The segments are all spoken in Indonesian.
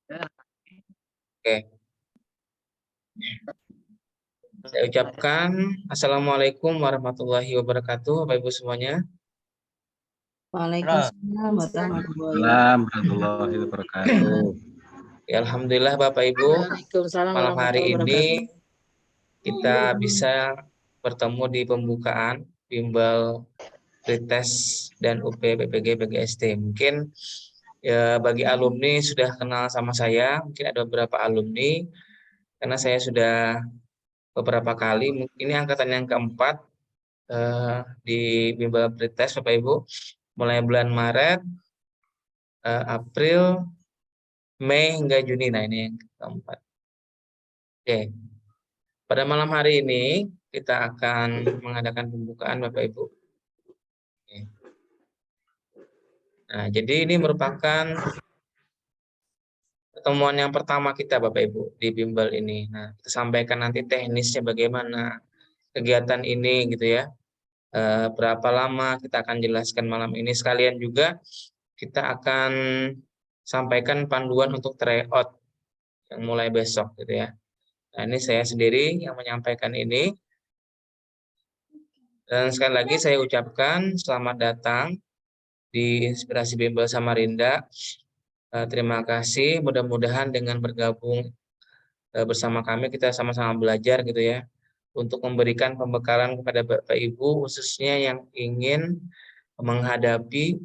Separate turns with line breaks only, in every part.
Oke. Saya ucapkan Assalamualaikum warahmatullahi wabarakatuh, Bapak Ibu semuanya.
Waalaikumsalam warahmatullahi
warahmatullahi wabarakatuh.
Ya, alhamdulillah Bapak Ibu,
Waalaikumsalam
malam hari
warahmatullahi
ini kita bisa bertemu di pembukaan bimbel pretest dan UP PPG PGST. Mungkin ya bagi alumni sudah kenal sama saya, mungkin ada beberapa alumni karena saya sudah beberapa kali, ini angkatan yang keempat di bimbel pretest Bapak Ibu, mulai bulan Maret, April, Mei hingga Juni. Nah, ini yang keempat. Oke. Pada malam hari ini kita akan mengadakan pembukaan Bapak Ibu. Oke. Nah, jadi ini merupakan pertemuan yang pertama kita Bapak Ibu di bimbel ini. Nah, kita sampaikan nanti teknisnya bagaimana kegiatan ini gitu ya. Berapa lama kita akan jelaskan malam ini, sekalian juga kita akan sampaikan panduan untuk tryout yang mulai besok gitu ya. Nah, ini saya sendiri yang menyampaikan ini. Dan sekali lagi saya ucapkan selamat datang di Inspirasi Bimbel Samarinda. Terima kasih, mudah-mudahan dengan bergabung bersama kami kita sama-sama belajar gitu ya, untuk memberikan pembekalan kepada Bapak Ibu khususnya yang ingin menghadapi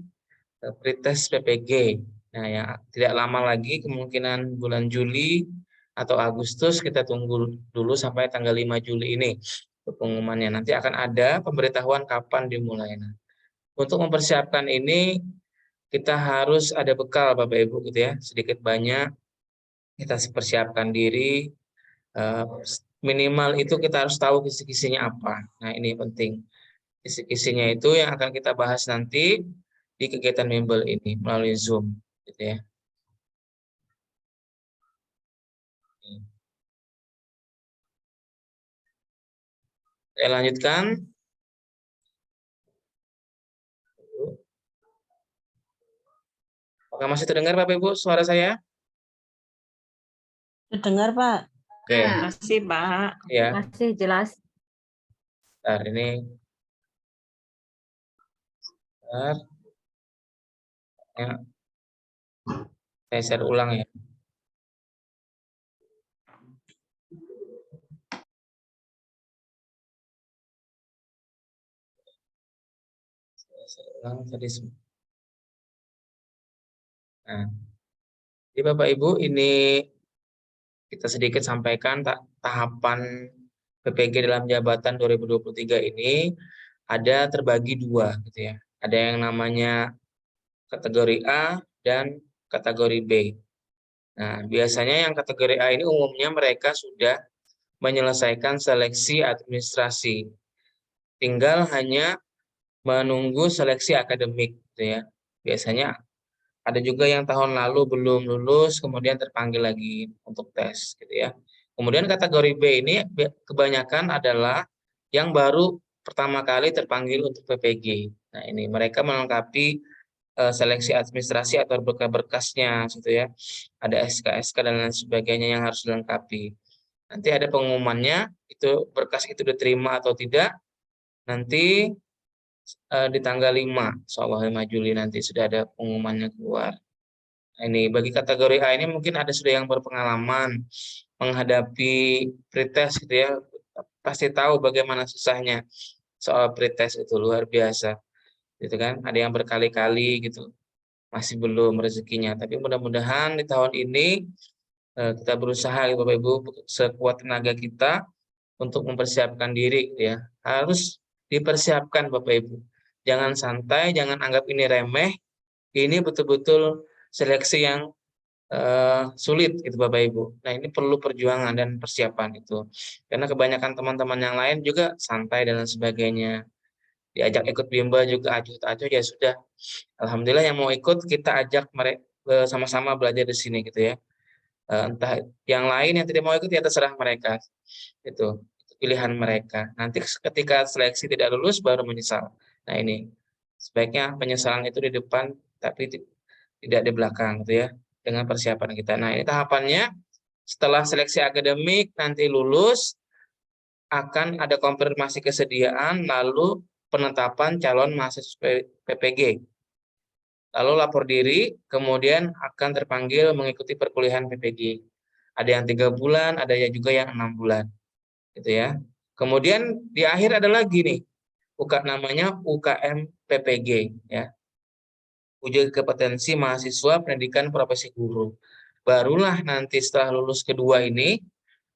pretest PPG. Nah, yang tidak lama lagi, kemungkinan bulan Juli atau Agustus, kita tunggu dulu sampai tanggal 5 Juli ini pengumumannya. Nanti akan ada pemberitahuan kapan dimulai. Nah, untuk mempersiapkan ini kita harus ada bekal Bapak Ibu gitu ya, sedikit banyak kita persiapkan diri, minimal itu kita harus tahu kisi-kisinya apa. Nah, ini penting. Kisi-kisinya itu yang akan kita bahas nanti di kegiatan bimbel ini melalui Zoom gitu ya. Saya lanjutkan. Apakah masih terdengar Bapak Ibu suara saya?
Terdengar, Pak.
Oke.
Masih, Pak.
Ya.
Masih jelas.
Bentar, ini. Bentar. Ya. Saya share ulang ya. Saya share ulang tadi. Nah, jadi Bapak Ibu, ini kita sedikit sampaikan tahapan PPG dalam jabatan 2023 ini ada terbagi dua gitu ya. Ada yang namanya kategori A dan kategori B. Nah, biasanya yang kategori A ini umumnya mereka sudah menyelesaikan seleksi administrasi. Tinggal hanya menunggu seleksi akademik gitu ya. Biasanya ada juga yang tahun lalu belum lulus kemudian terpanggil lagi untuk tes gitu ya. Kemudian kategori B ini kebanyakan adalah yang baru pertama kali terpanggil untuk PPG. Nah, ini mereka melengkapi seleksi administrasi atau berkas-berkasnya gitu ya. Ada SK-SK dan lain sebagainya yang harus dilengkapi. Nanti ada pengumumannya, itu berkas itu diterima atau tidak. Nanti di tanggal 5, insyaallah 5 Juli nanti sudah ada pengumumannya keluar. Nah, ini bagi kategori A ini mungkin ada sudah yang berpengalaman menghadapi pretest gitu ya. Pasti tahu bagaimana susahnya soal pretest, itu luar biasa. Gitu kan? Ada yang berkali-kali gitu. Masih belum rezekinya, tapi mudah-mudahan di tahun ini kita berusaha Bapak Ibu sekuat tenaga kita untuk mempersiapkan diri ya. Harus dipersiapkan Bapak Ibu. Jangan santai, jangan anggap ini remeh. Ini betul-betul seleksi yang sulit gitu Bapak Ibu. Nah, ini perlu perjuangan dan persiapan itu. Karena kebanyakan teman-teman yang lain juga santai dan lain sebagainya. Diajak ikut bimbel juga acuh-acuh ya sudah. Alhamdulillah yang mau ikut kita ajak mereka sama-sama belajar di sini gitu ya. Entah yang lain yang tidak mau ikut ya terserah mereka. Itu pilihan mereka. Nanti ketika seleksi tidak lulus baru menyesal. Nah, ini sebaiknya penyesalan itu di depan tapi tidak di belakang gitu ya. dengan persiapan kita. Nah, ini tahapannya setelah seleksi akademik nanti lulus akan ada konfirmasi kesediaan lalu penetapan calon mahasiswa PPG. Lalu lapor diri, kemudian akan terpanggil mengikuti perkuliahan PPG. Ada yang 3 bulan, ada juga yang 6 bulan, gitu ya. Kemudian di akhir ada lagi nih, namanya UKM PPG, ya. Uji kompetensi mahasiswa pendidikan profesi guru. Barulah nanti setelah lulus kedua ini,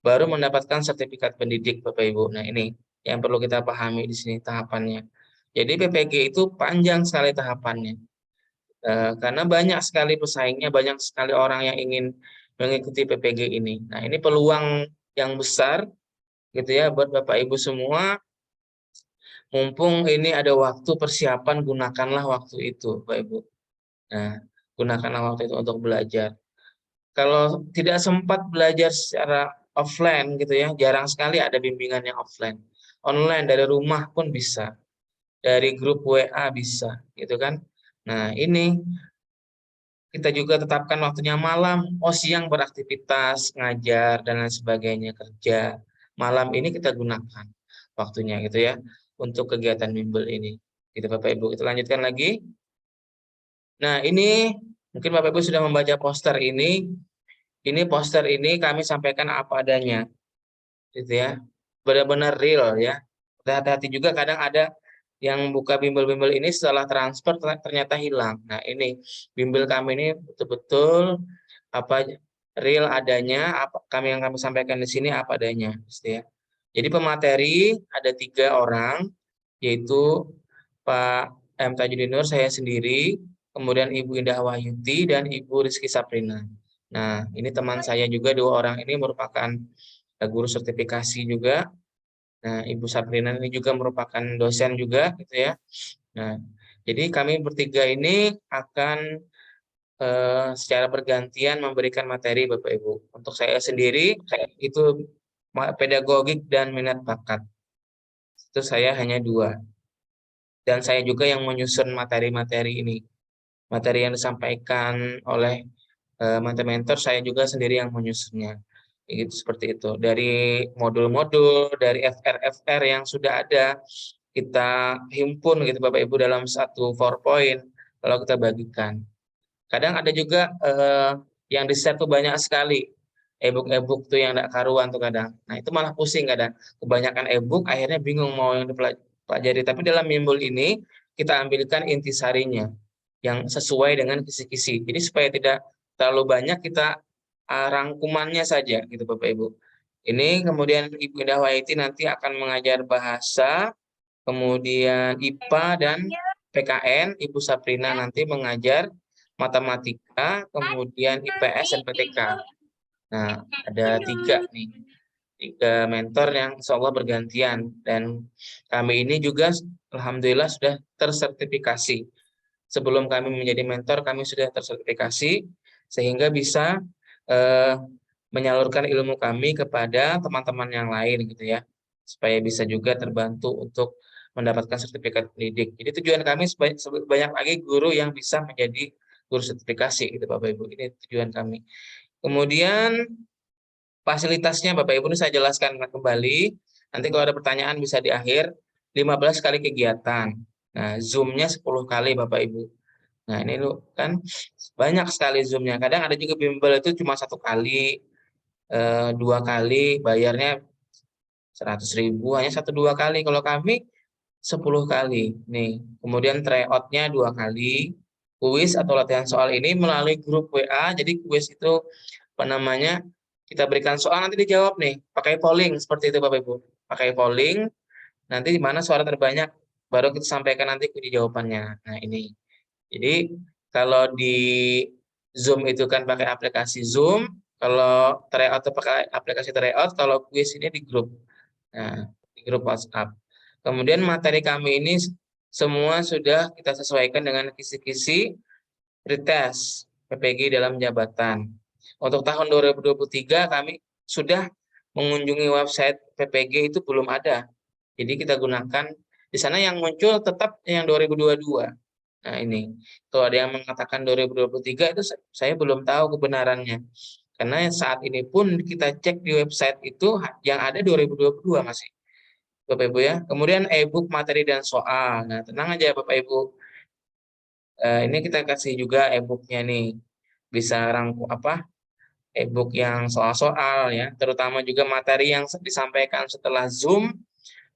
baru mendapatkan sertifikat pendidik, Bapak Ibu. Nah, ini yang perlu kita pahami di sini tahapannya. Jadi PPG itu panjang sekali tahapannya. Karena banyak sekali pesaingnya, banyak sekali orang yang ingin mengikuti PPG ini. Nah, ini peluang yang besar gitu ya buat Bapak Ibu semua. Mumpung ini ada waktu persiapan, gunakanlah waktu itu, Bapak Ibu. Nah, gunakanlah waktu itu untuk belajar. Kalau tidak sempat belajar secara offline gitu ya, jarang sekali ada bimbingan yang offline. Online dari rumah pun bisa. Dari grup WA bisa, gitu kan. Nah, ini kita juga tetapkan waktunya malam, siang beraktivitas, ngajar, dan lain sebagainya, kerja. Malam ini kita gunakan waktunya gitu ya, untuk kegiatan bimbel ini. Gitu Bapak Ibu, kita lanjutkan lagi. Nah ini, mungkin Bapak Ibu sudah membaca poster ini. Ini poster ini kami sampaikan apa adanya. Gitu ya, benar-benar real ya. Hati-hati juga kadang ada yang buka bimbel-bimbel ini setelah transfer ternyata hilang. Nah, ini bimbel kami ini betul-betul apa real adanya, apa yang kami sampaikan di sini apa adanya, gitu ya. Jadi pemateri ada 3 orang, yaitu Pak M. Tajudinur, saya sendiri, kemudian Ibu Indah Wahyuti dan Ibu Rizky Saprina. Nah, ini teman saya juga, 2 orang ini merupakan guru sertifikasi juga. Nah, Ibu Sabrina ini juga merupakan dosen juga, gitu ya. Nah, jadi kami bertiga ini akan secara bergantian memberikan materi, Bapak Ibu. Untuk saya sendiri, itu pedagogik dan minat bakat. Itu saya hanya 2. Dan saya juga yang menyusun materi-materi ini. Materi yang disampaikan oleh mentor, saya juga sendiri yang menyusunnya. Itu seperti itu. Dari modul-modul, dari FR yang sudah ada, kita himpun gitu Bapak Ibu dalam satu PowerPoint, lalu kita bagikan. Kadang ada juga yang di-share tuh banyak sekali. E-book tuh yang enggak karuan tuh kadang. Nah, itu malah pusing kadang. Kebanyakan e-book akhirnya bingung mau yang dipelajari. Tapi dalam bimbel ini kita ambilkan intisarinya yang sesuai dengan kisi-kisi. Jadi supaya tidak terlalu banyak, kita rangkumannya saja gitu Bapak Ibu. Ini kemudian Ibu Indah Wahyuti nanti akan mengajar bahasa, kemudian IPA dan PKN, Ibu Saprina nanti mengajar matematika, kemudian IPS dan PTK. Nah, ada 3 nih, 3 mentor yang insya Allah bergantian. Dan kami ini juga alhamdulillah sudah tersertifikasi. Sebelum kami menjadi mentor, kami sudah tersertifikasi sehingga bisa menyalurkan ilmu kami kepada teman-teman yang lain gitu ya, supaya bisa juga terbantu untuk mendapatkan sertifikat pendidik. Jadi tujuan kami banyak lagi guru yang bisa menjadi guru sertifikasi gitu Bapak Ibu. Ini tujuan kami. Kemudian fasilitasnya Bapak Ibu ini saya jelaskan kembali. Nanti kalau ada pertanyaan bisa di akhir. 15 kali kegiatan. Nah, Zoom-nya 10 kali Bapak Ibu. Nah, ini kan banyak sekali Zoom-nya. Kadang ada juga bimbel itu cuma 1 kali, 2 kali, bayarnya 100.000, hanya 1-2 kali. Kalau kami 10 kali. Nih, kemudian tryout-nya 2 kali. Kuis atau latihan soal ini melalui grup WA. Jadi kuis itu apa namanya? Kita berikan soal nanti dijawab nih, pakai polling seperti itu Bapak Ibu. Pakai polling, nanti di mana suara terbanyak baru kita sampaikan nanti kunci jawabannya. Nah, ini. Jadi kalau di Zoom itu kan pakai aplikasi Zoom, kalau tryout itu pakai aplikasi tryout, kalau kuis ini di grup. Nah, di grup WhatsApp. Kemudian materi kami ini semua sudah kita sesuaikan dengan kisi-kisi pretest PPG dalam jabatan. Untuk tahun 2023 kami sudah mengunjungi website PPG itu belum ada. Jadi kita gunakan di sana yang muncul tetap yang 2022. Nah, ini. Tuh ada yang mengatakan 2023 itu saya belum tahu kebenarannya. Karena saat ini pun kita cek di website itu yang ada 2022 masih. Bapak Ibu ya. Kemudian e-book materi dan soal. Nah, tenang aja Bapak Ibu. Ini kita kasih juga e-booknya nih. Bisa rangkum e-book yang soal-soal ya, terutama juga materi yang disampaikan setelah Zoom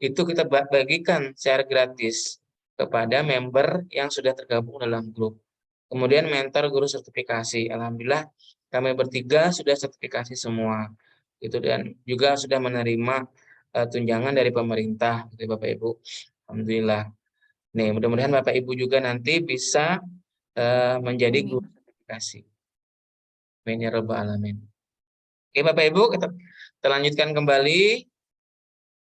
itu kita bagikan secara gratis kepada member yang sudah tergabung dalam grup. Kemudian mentor guru sertifikasi. Alhamdulillah kami bertiga sudah sertifikasi semua. Itu dan juga sudah menerima tunjangan dari pemerintah gitu Bapak Ibu. Alhamdulillah. Nih, mudah-mudahan Bapak Ibu juga nanti bisa menjadi guru sertifikasi. Amin ya rabbal alamin. Oke Bapak Ibu, kita lanjutkan kembali.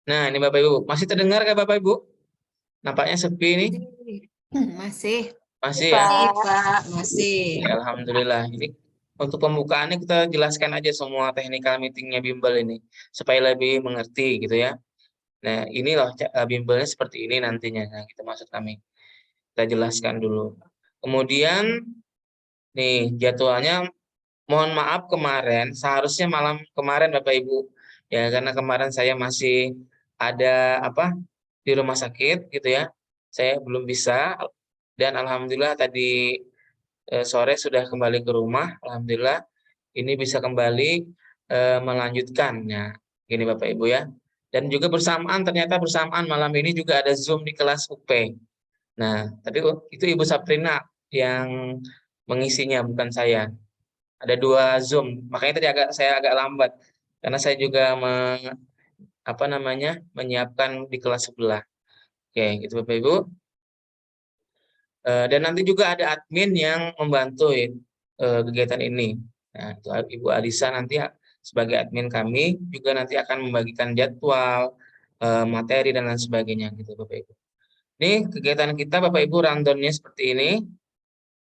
Nah, ini Bapak Ibu, masih terdengar kan Bapak Ibu? Nampaknya sepi nih.
Masih.
Masih ya?
Masih, Pak. Masih.
Ya, alhamdulillah. Ini untuk pembukaannya kita jelaskan aja semua technical meetingnya bimbel ini supaya lebih mengerti gitu ya. Nah, ini loh bimbelnya seperti ini nantinya. Nah, gitu maksud kami. Kita jelaskan dulu. Kemudian nih jadwalnya, mohon maaf kemarin seharusnya malam kemarin Bapak Ibu ya, karena kemarin saya masih ada di rumah sakit gitu ya. Saya belum bisa, dan alhamdulillah tadi sore sudah kembali ke rumah. Alhamdulillah ini bisa kembali melanjutkannya. Gini Bapak Ibu ya. Dan juga ternyata bersamaan malam ini juga ada Zoom di kelas UP. Nah, tapi itu Ibu Saprina yang mengisinya, bukan saya. Ada 2 Zoom, makanya tadi saya agak lambat karena saya juga menyiapkan di kelas sebelah. Oke, gitu Bapak Ibu. Dan nanti juga ada admin yang membantu kegiatan ini. Nah, itu Ibu Alisa nanti sebagai admin kami juga nanti akan membagikan jadwal, materi dan lain sebagainya gitu Bapak Ibu. Ini kegiatan kita Bapak Ibu rundown-nya seperti ini.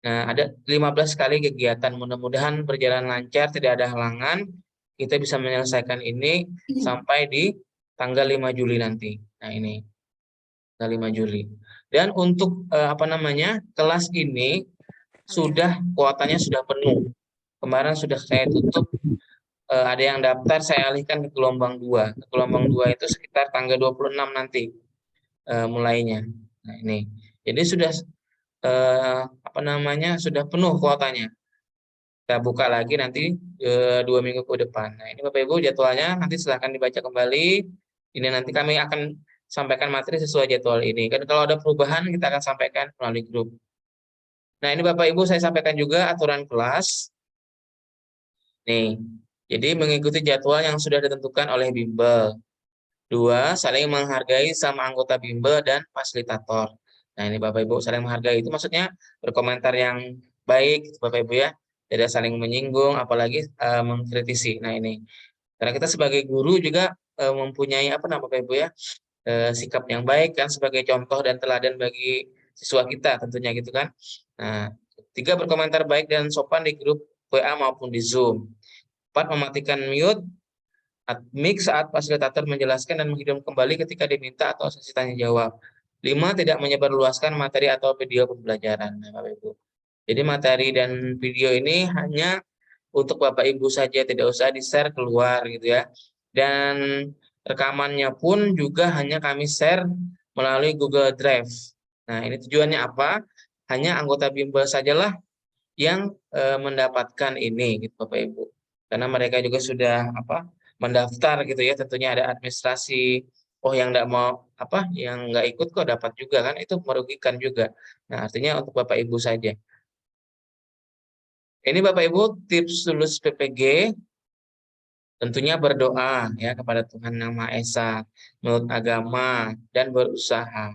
Nah, ada 15 kali kegiatan. Mudah-mudahan berjalan lancar, tidak ada halangan. Kita bisa menyelesaikan ini sampai di tanggal 5 Juli nanti. Nah, ini tanggal 5 Juli. Dan untuk kelas ini kuotanya sudah penuh. Kemarin sudah saya tutup, ada yang daftar saya alihkan ke gelombang 2. Ke gelombang 2 itu sekitar tanggal 26 nanti mulainya. Nah, ini. Jadi sudah sudah penuh kuotanya. Kita buka lagi nanti 2 minggu ke depan. Nah, ini Bapak Ibu jadwalnya nanti silahkan dibaca kembali. Ini nanti kami akan sampaikan materi sesuai jadwal ini. Kan kalau ada perubahan kita akan sampaikan melalui grup. Nah, ini Bapak Ibu saya sampaikan juga aturan kelas. Nih, jadi mengikuti jadwal yang sudah ditentukan oleh bimbel. 2, saling menghargai sama anggota bimbel dan fasilitator. Nah, ini Bapak Ibu saling menghargai itu maksudnya berkomentar yang baik Bapak Ibu ya. Tidak saling menyinggung apalagi mengkritisi. Nah, ini. Karena kita sebagai guru juga mempunyai Bapak Ibu ya, sikap yang baik kan sebagai contoh dan teladan bagi siswa kita tentunya gitu kan. Nah, 3, berkomentar baik dan sopan di grup WA maupun di Zoom. 4, mematikan mute mic saat fasilitator menjelaskan dan menghidupkan kembali ketika diminta atau sesi tanya jawab. 5, tidak menyebarluaskan materi atau video pembelajaran. Nah, Bapak Ibu. Jadi materi dan video ini hanya untuk Bapak Ibu saja, tidak usah di-share keluar gitu ya. Dan rekamannya pun juga hanya kami share melalui Google Drive. Nah, ini tujuannya apa? Hanya anggota bimbel sajalah yang mendapatkan ini gitu Bapak Ibu. Karena mereka juga sudah mendaftar gitu ya, tentunya ada administrasi. Oh, yang enggak mau yang enggak ikut kok dapat juga kan, itu merugikan juga. Nah, artinya untuk Bapak Ibu saja. Ini Bapak Ibu tips lulus PPG, tentunya berdoa ya kepada Tuhan Yang Maha Esa, menurut agama dan berusaha.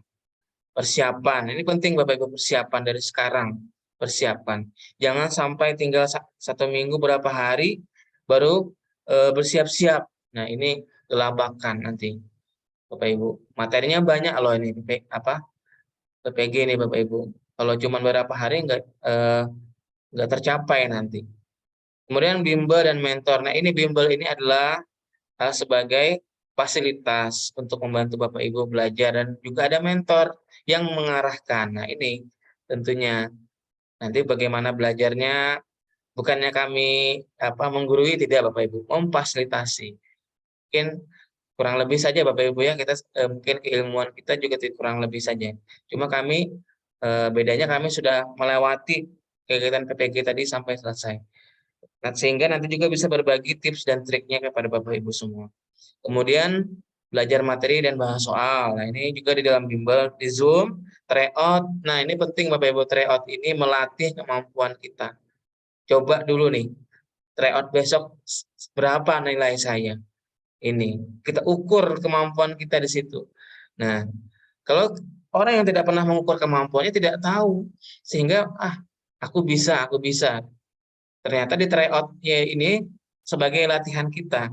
Persiapan, ini penting Bapak Ibu, persiapan dari sekarang, persiapan. Jangan sampai tinggal 1 minggu berapa hari baru bersiap-siap. Nah, ini gelabakan nanti Bapak Ibu. Materinya banyak loh ini PPG ini Bapak Ibu. Kalau cuma berapa hari nggak tercapai nanti. Kemudian bimbel dan mentor. Nah, ini bimbel ini adalah sebagai fasilitas untuk membantu Bapak Ibu belajar, dan juga ada mentor yang mengarahkan. Nah, ini tentunya. Nanti bagaimana belajarnya, bukannya kami menggurui, tidak Bapak Ibu, memfasilitasi. Mungkin kurang lebih saja Bapak Ibu ya, kita mungkin keilmuan kita juga kurang lebih saja. Cuma kami bedanya kami sudah melewati kegiatan PPG tadi sampai selesai. Nah, sehingga nanti juga bisa berbagi tips dan triknya kepada Bapak Ibu semua. Kemudian belajar materi dan bahas soal. Nah, ini juga di dalam bimbel, di Zoom, tryout. Nah, ini penting Bapak Ibu, tryout ini melatih kemampuan kita. Coba dulu nih, tryout besok berapa nilai saya. Ini kita ukur kemampuan kita di situ. Nah, kalau orang yang tidak pernah mengukur kemampuannya tidak tahu, sehingga aku bisa. Ternyata di tryout-nya ini sebagai latihan kita.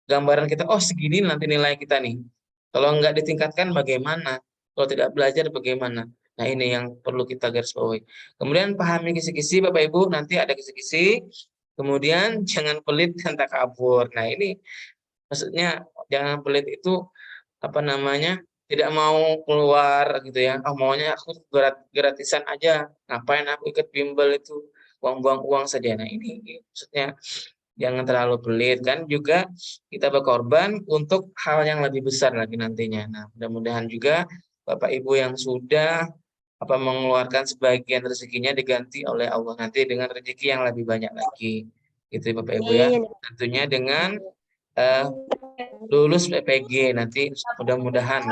Gambaran kita, oh segini nanti nilai kita nih. Kalau nggak ditingkatkan bagaimana? Kalau tidak belajar bagaimana? Nah, ini yang perlu kita garis bawahi. Kemudian pahami kisi-kisi Bapak Ibu, nanti ada kisi-kisi. Kemudian jangan pelit dan takabur. Nah, ini maksudnya jangan pelit itu tidak mau keluar gitu ya. Maunya aku gratisan aja. Ngapain aku ikut bimbel itu? Buang-buang uang saja. Nah, ini maksudnya jangan terlalu pelit, kan juga kita berkorban untuk hal yang lebih besar lagi nantinya. Nah, mudah-mudahan juga Bapak Ibu yang sudah mengeluarkan sebagian rezekinya diganti oleh Allah nanti dengan rezeki yang lebih banyak lagi. Gitu ya Bapak Ibu ya. Tentunya dengan lulus PPG nanti mudah-mudahan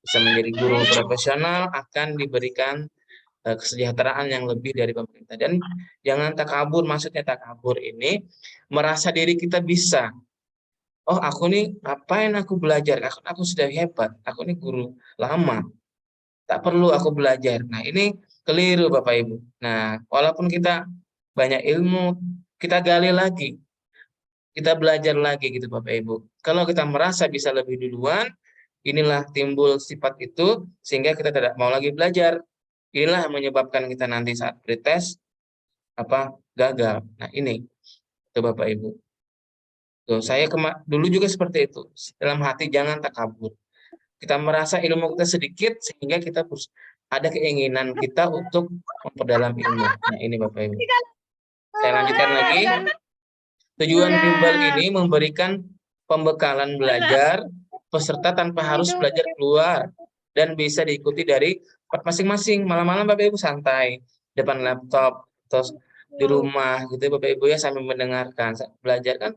bisa menjadi guru profesional, akan diberikan kesejahteraan yang lebih dari pemerintah. Dan jangan takabur, maksudnya takabur ini merasa diri kita bisa. Oh, aku nih ngapain aku belajar? Aku sudah hebat. Aku nih guru lama. Tak perlu aku belajar. Nah, ini keliru Bapak Ibu. Nah, walaupun kita banyak ilmu, kita gali lagi. Kita belajar lagi gitu Bapak Ibu. Kalau kita merasa bisa lebih duluan, inilah timbul sifat itu sehingga kita tidak mau lagi belajar. Inilah yang menyebabkan kita nanti saat pretest gagal. Nah, ini tuh Bapak Ibu. Tuh, saya dulu juga seperti itu. Dalam hati jangan takabur. Kita merasa ilmu kita sedikit sehingga kita ada keinginan kita untuk memperdalam ilmu. Nah, ini Bapak Ibu. Saya lanjutkan lagi. Tujuan bimbel ini memberikan pembekalan belajar peserta tanpa harus belajar keluar dan bisa diikuti dari masing-masing. Malam-malam Bapak Ibu santai depan laptop terus di rumah gitu Bapak Ibu ya sambil mendengarkan. Belajar kan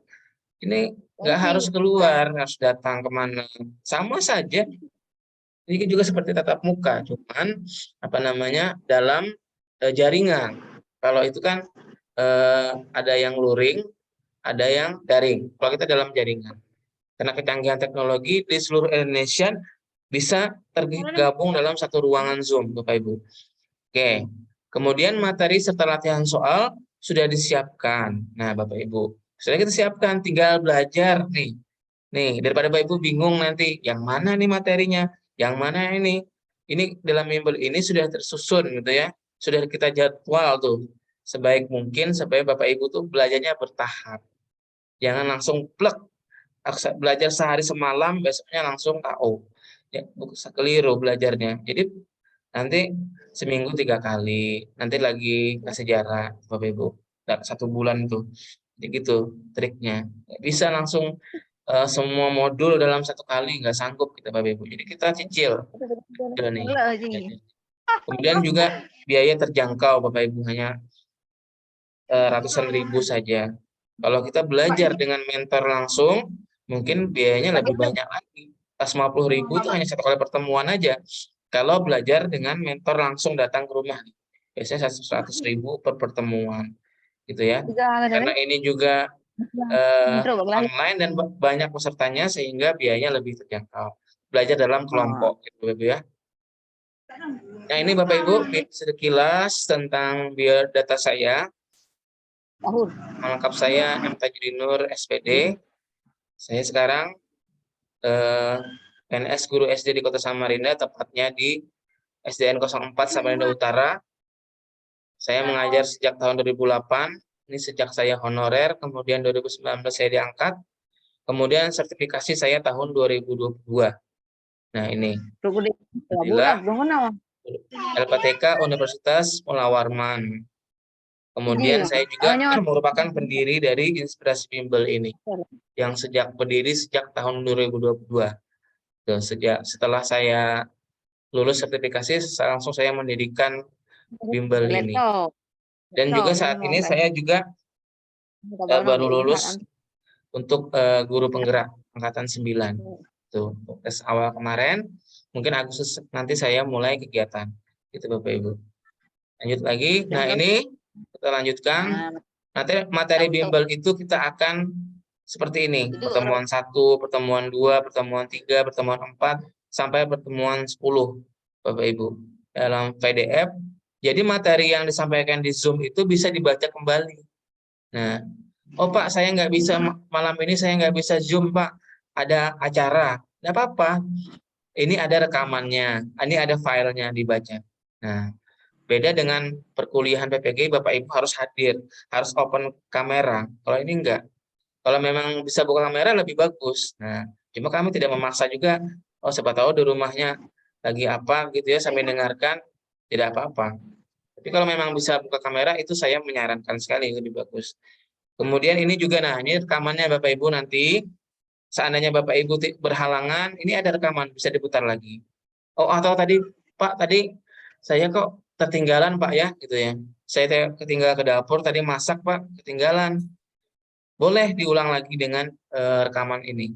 ini nggak harus keluar, harus datang kemana. Sama saja. Ini juga seperti tatap muka, cuman dalam jaringan. Kalau itu kan ada yang luring, ada yang daring. Kalau kita dalam jaringan. Karena kecanggihan teknologi di seluruh Indonesia bisa tergabung dalam satu ruangan Zoom, Bapak Ibu. Oke. Kemudian materi serta latihan soal sudah disiapkan. Nah, Bapak Ibu, sudah kita siapkan, tinggal belajar nih. Nih, daripada Bapak Ibu bingung nanti, yang mana nih materinya? Yang mana ini? Ini dalam bimbel ini sudah tersusun gitu ya. Sudah kita jadwal tuh sebaik mungkin supaya Bapak Ibu tuh belajarnya bertahap. Jangan langsung plek belajar sehari semalam besoknya langsung KO. Ya, keliru belajarnya. Jadi nanti seminggu 3 kali, nanti lagi kasih jarak Bapak Ibu. 1 bulan tuh. Jadi gitu triknya. Bisa langsung semua modul dalam 1 kali, nggak sanggup kita Bapak Ibu. Jadi kita cicil. Nih. Kemudian juga biaya terjangkau Bapak Ibu, hanya ratusan ribu saja. Kalau kita belajar dengan mentor langsung, mungkin biayanya lebih banyak lagi. 50.000 itu hanya 1 kali pertemuan aja. Kalau belajar dengan mentor langsung datang ke rumah, biasanya 100.000 per pertemuan, gitu ya. Karena ini juga online dan banyak pesertanya sehingga biayanya lebih terjangkau. Belajar dalam kelompok, gitu Bapak Ibu ya. Nah, ini Bapak Ibu sekilas tentang biodata saya. Nama lengkap saya M. Tajudinur, SPD. Saya sekarang PNS Guru SD di Kota Samarinda, tepatnya di SDN 04 Samarinda Utara. Saya mengajar sejak tahun 2008, ini sejak saya honorer, kemudian 2019 saya diangkat, kemudian sertifikasi saya tahun 2022. Nah, ini. Alhamdulillah, LPTK Universitas Mula Warman. Kemudian saya juga merupakan pendiri dari Inspirasi Bimbel ini, yang berdiri sejak tahun 2022. Tuh, setelah saya lulus sertifikasi, langsung saya mendirikan Bimbel ini. Dan juga saat ini saya juga baru lulus untuk guru penggerak angkatan 9. Tuh, tes awal kemarin, mungkin Agustus nanti saya mulai kegiatan. Gitu Bapak Ibu. Lanjut lagi. Nah, ini kita lanjutkan. Nanti materi bimbel itu kita akan seperti ini. Pertemuan 1, pertemuan 2, pertemuan 3, pertemuan 4, sampai pertemuan 10. Bapak Ibu. Dalam PDF. Jadi materi yang disampaikan di Zoom itu bisa dibaca kembali. Nah, oh Pak, saya nggak bisa malam ini, saya nggak bisa Zoom Pak. Ada acara. Nggak apa-apa. Ini ada rekamannya. Ini ada filenya dibaca. Nah, beda dengan perkuliahan PPG, Bapak Ibu harus hadir, harus open kamera. Kalau ini enggak. Kalau memang bisa buka kamera lebih bagus. Nah, cuma kami tidak memaksa juga. Oh, siapa tahu di rumahnya lagi apa gitu ya sambil dengarkan, tidak apa-apa. Tapi kalau memang bisa buka kamera itu saya menyarankan sekali lebih bagus. Kemudian ini juga, nah ini rekamannya Bapak Ibu nanti. Seandainya Bapak Ibu berhalangan, ini ada rekaman bisa diputar lagi. Oh, atau tadi Pak, tadi saya kok ketinggalan Pak ya, gitu ya. Saya ketinggalan ke dapur, tadi masak Pak, ketinggalan. Boleh diulang lagi dengan rekaman ini.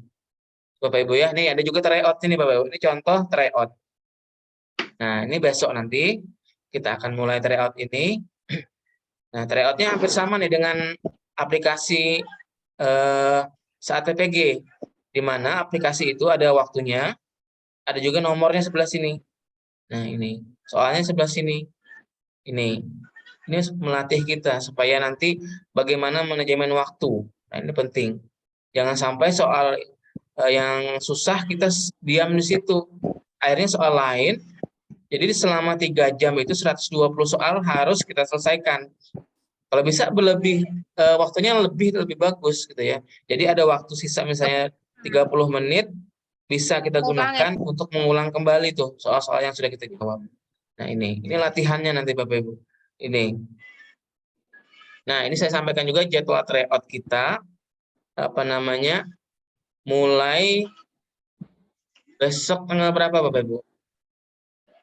Bapak Ibu ya, nih ada juga tryout ini Bapak Ibu. Ini contoh tryout. Nah, ini besok nanti kita akan mulai tryout ini. Nah, tryoutnya hampir sama nih dengan aplikasi saat PPG, di mana aplikasi itu ada waktunya, ada juga nomornya sebelah sini. Nah, ini soalnya sebelah sini. Ini melatih kita supaya nanti bagaimana manajemen waktu. Nah, ini penting. Jangan sampai soal yang susah kita diam di situ. Akhirnya soal lain. Jadi selama 3 jam itu 120 soal harus kita selesaikan. Kalau bisa berlebih waktunya lebih bagus gitu ya. Jadi ada waktu sisa misalnya 30 menit bisa kita gunakan untuk mengulang kembali tuh soal-soal yang sudah kita jawab. Nah, ini latihannya nanti Bapak Ibu. Ini. Nah, ini saya sampaikan juga jadwal tryout kita mulai besok tanggal berapa Bapak Ibu?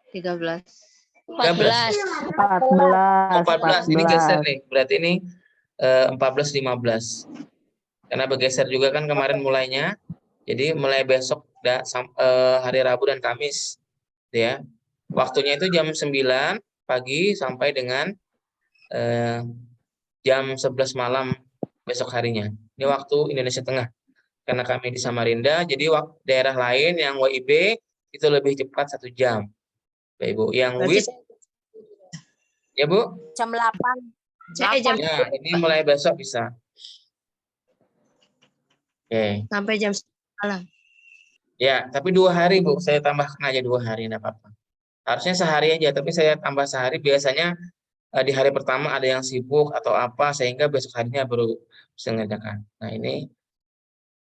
13.
14.
14.
Ini geser nih. Berarti ini 14-15. Karena bergeser juga kan kemarin mulainya. Jadi mulai besok hari Rabu dan Kamis. Ya. Waktunya itu jam 9 pagi sampai dengan jam 11 malam besok harinya. Ini waktu Indonesia Tengah. Karena kami di Samarinda, jadi daerah lain yang WIB itu lebih cepat 1 jam. Ibu, yang WIB ya Bu?
Jam 8.
Ya, ini mulai besok bisa. Oke.
Sampai jam malam.
Ya, tapi 2 hari Bu, saya tambahkan aja 2 hari, enggak apa-apa. Harusnya sehari aja, tapi saya tambah sehari. Biasanya di hari pertama ada yang sibuk atau apa, sehingga besok harinya baru bisa mengerjakan. Nah, ini.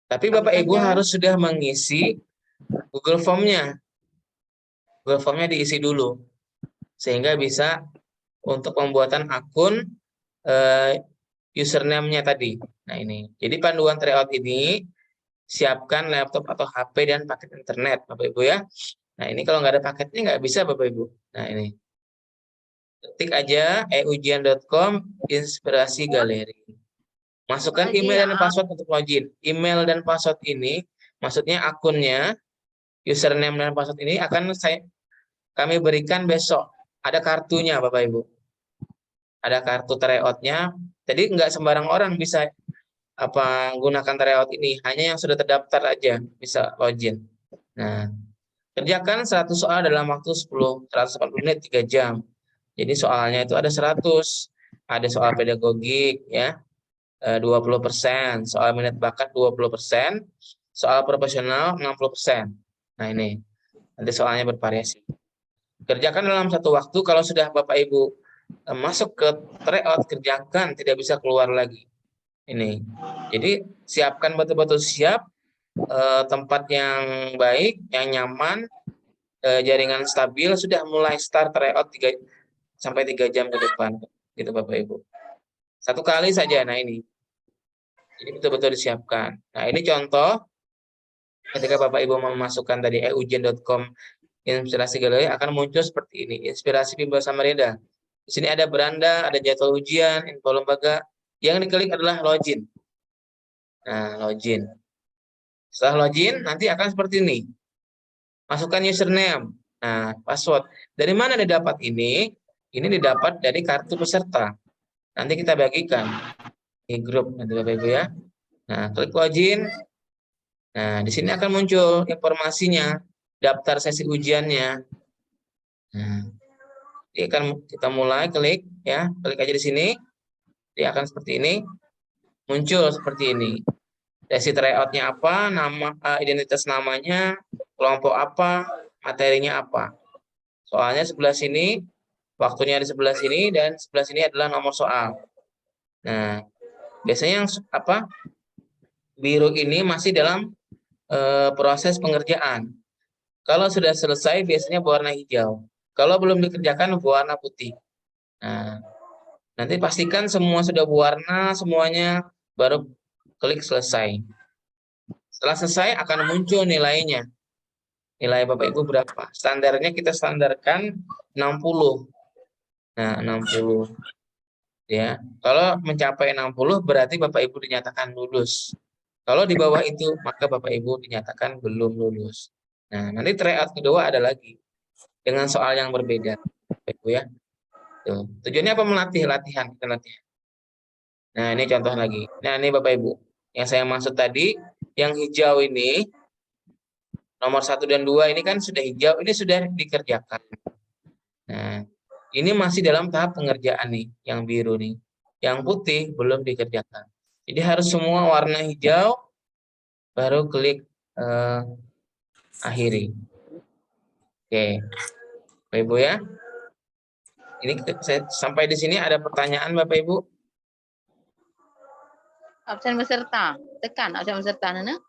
Tapi Bapak Ibu harus sudah mengisi Google Form-nya. Google Form-nya diisi dulu. Sehingga bisa untuk pembuatan akun username-nya tadi. Nah, ini. Jadi panduan tryout ini, siapkan laptop atau HP dan paket internet, Bapak Ibu ya. Nah, ini kalau nggak ada paketnya nggak bisa, Bapak Ibu. Nah, ini. Ketik aja eujian.com inspirasi galeri. Masukkan email dan password untuk login. Email dan password ini, maksudnya akunnya, username dan password ini akan kami berikan besok. Ada kartunya, Bapak Ibu. Ada kartu tryout-nya. Jadi nggak sembarang orang bisa gunakan tryout ini. Hanya yang sudah terdaftar aja bisa login. Nah, kerjakan 100 soal dalam waktu 180 menit 3 jam. Jadi soalnya itu ada 100. Ada soal pedagogik ya. 20%, soal minat bakat 20%, soal profesional 60%. Nah, ini. Nanti soalnya bervariasi. Kerjakan dalam 1 waktu. Kalau sudah Bapak Ibu masuk ke tryout, kerjakan, tidak bisa keluar lagi. Ini. Jadi siapkan betul-betul siap tempat yang baik, yang nyaman, jaringan stabil, sudah mulai start tryout 3 sampai 3 jam ke depan, gitu Bapak Ibu. Satu kali saja, nah ini. Jadi betul-betul disiapkan. Nah ini contoh, ketika Bapak Ibu memasukkan tadi eujen.com inspirasi galeri akan muncul seperti ini, inspirasi bimbel Samarinda. Di sini ada beranda, ada jadwal ujian, info lembaga. Yang diklik adalah login. Nah, login. Setelah login, nanti akan seperti ini. Masukkan username. Nah, password. Dari mana didapat ini? Ini didapat dari kartu peserta. Nanti kita bagikan di grup, nanti Bapak Ibu ya. Nah, klik login. Nah, di sini akan muncul informasinya, daftar sesi ujiannya. Nah, kita mulai klik ya, klik aja di sini. Dia akan seperti ini. Muncul seperti ini. Sesi tryout-nya apa, nama identitas namanya, kelompok apa, materinya apa. Soalnya sebelah sini, waktunya di sebelah sini, dan sebelah sini adalah nomor soal. Nah, biasanya yang biru ini masih dalam proses pengerjaan. Kalau sudah selesai, biasanya berwarna hijau. Kalau belum dikerjakan, berwarna putih. Nah, nanti pastikan semua sudah berwarna, semuanya, baru klik selesai. Setelah selesai, akan muncul nilainya. Nilai Bapak Ibu berapa? Standarnya kita standarkan 60. Nah, 60. Ya. Kalau mencapai 60 berarti Bapak Ibu dinyatakan lulus. Kalau di bawah itu maka Bapak Ibu dinyatakan belum lulus. Nah, nanti tryout kedua ada lagi dengan soal yang berbeda, Bapak Ibu ya. Tuh. Tujuannya apa? Latihan. Nah, ini contoh lagi. Nah, ini Bapak Ibu. Yang saya maksud tadi, yang hijau ini nomor 1 dan 2 ini kan sudah hijau, ini sudah dikerjakan. Nah, ini masih dalam tahap pengerjaan nih, yang biru nih. Yang putih belum dikerjakan. Jadi harus semua warna hijau, baru klik akhiri. Oke, Bapak Ibu ya. Ini sampai di sini ada pertanyaan Bapak Ibu?
Absen peserta. Tekan absen peserta, Nana.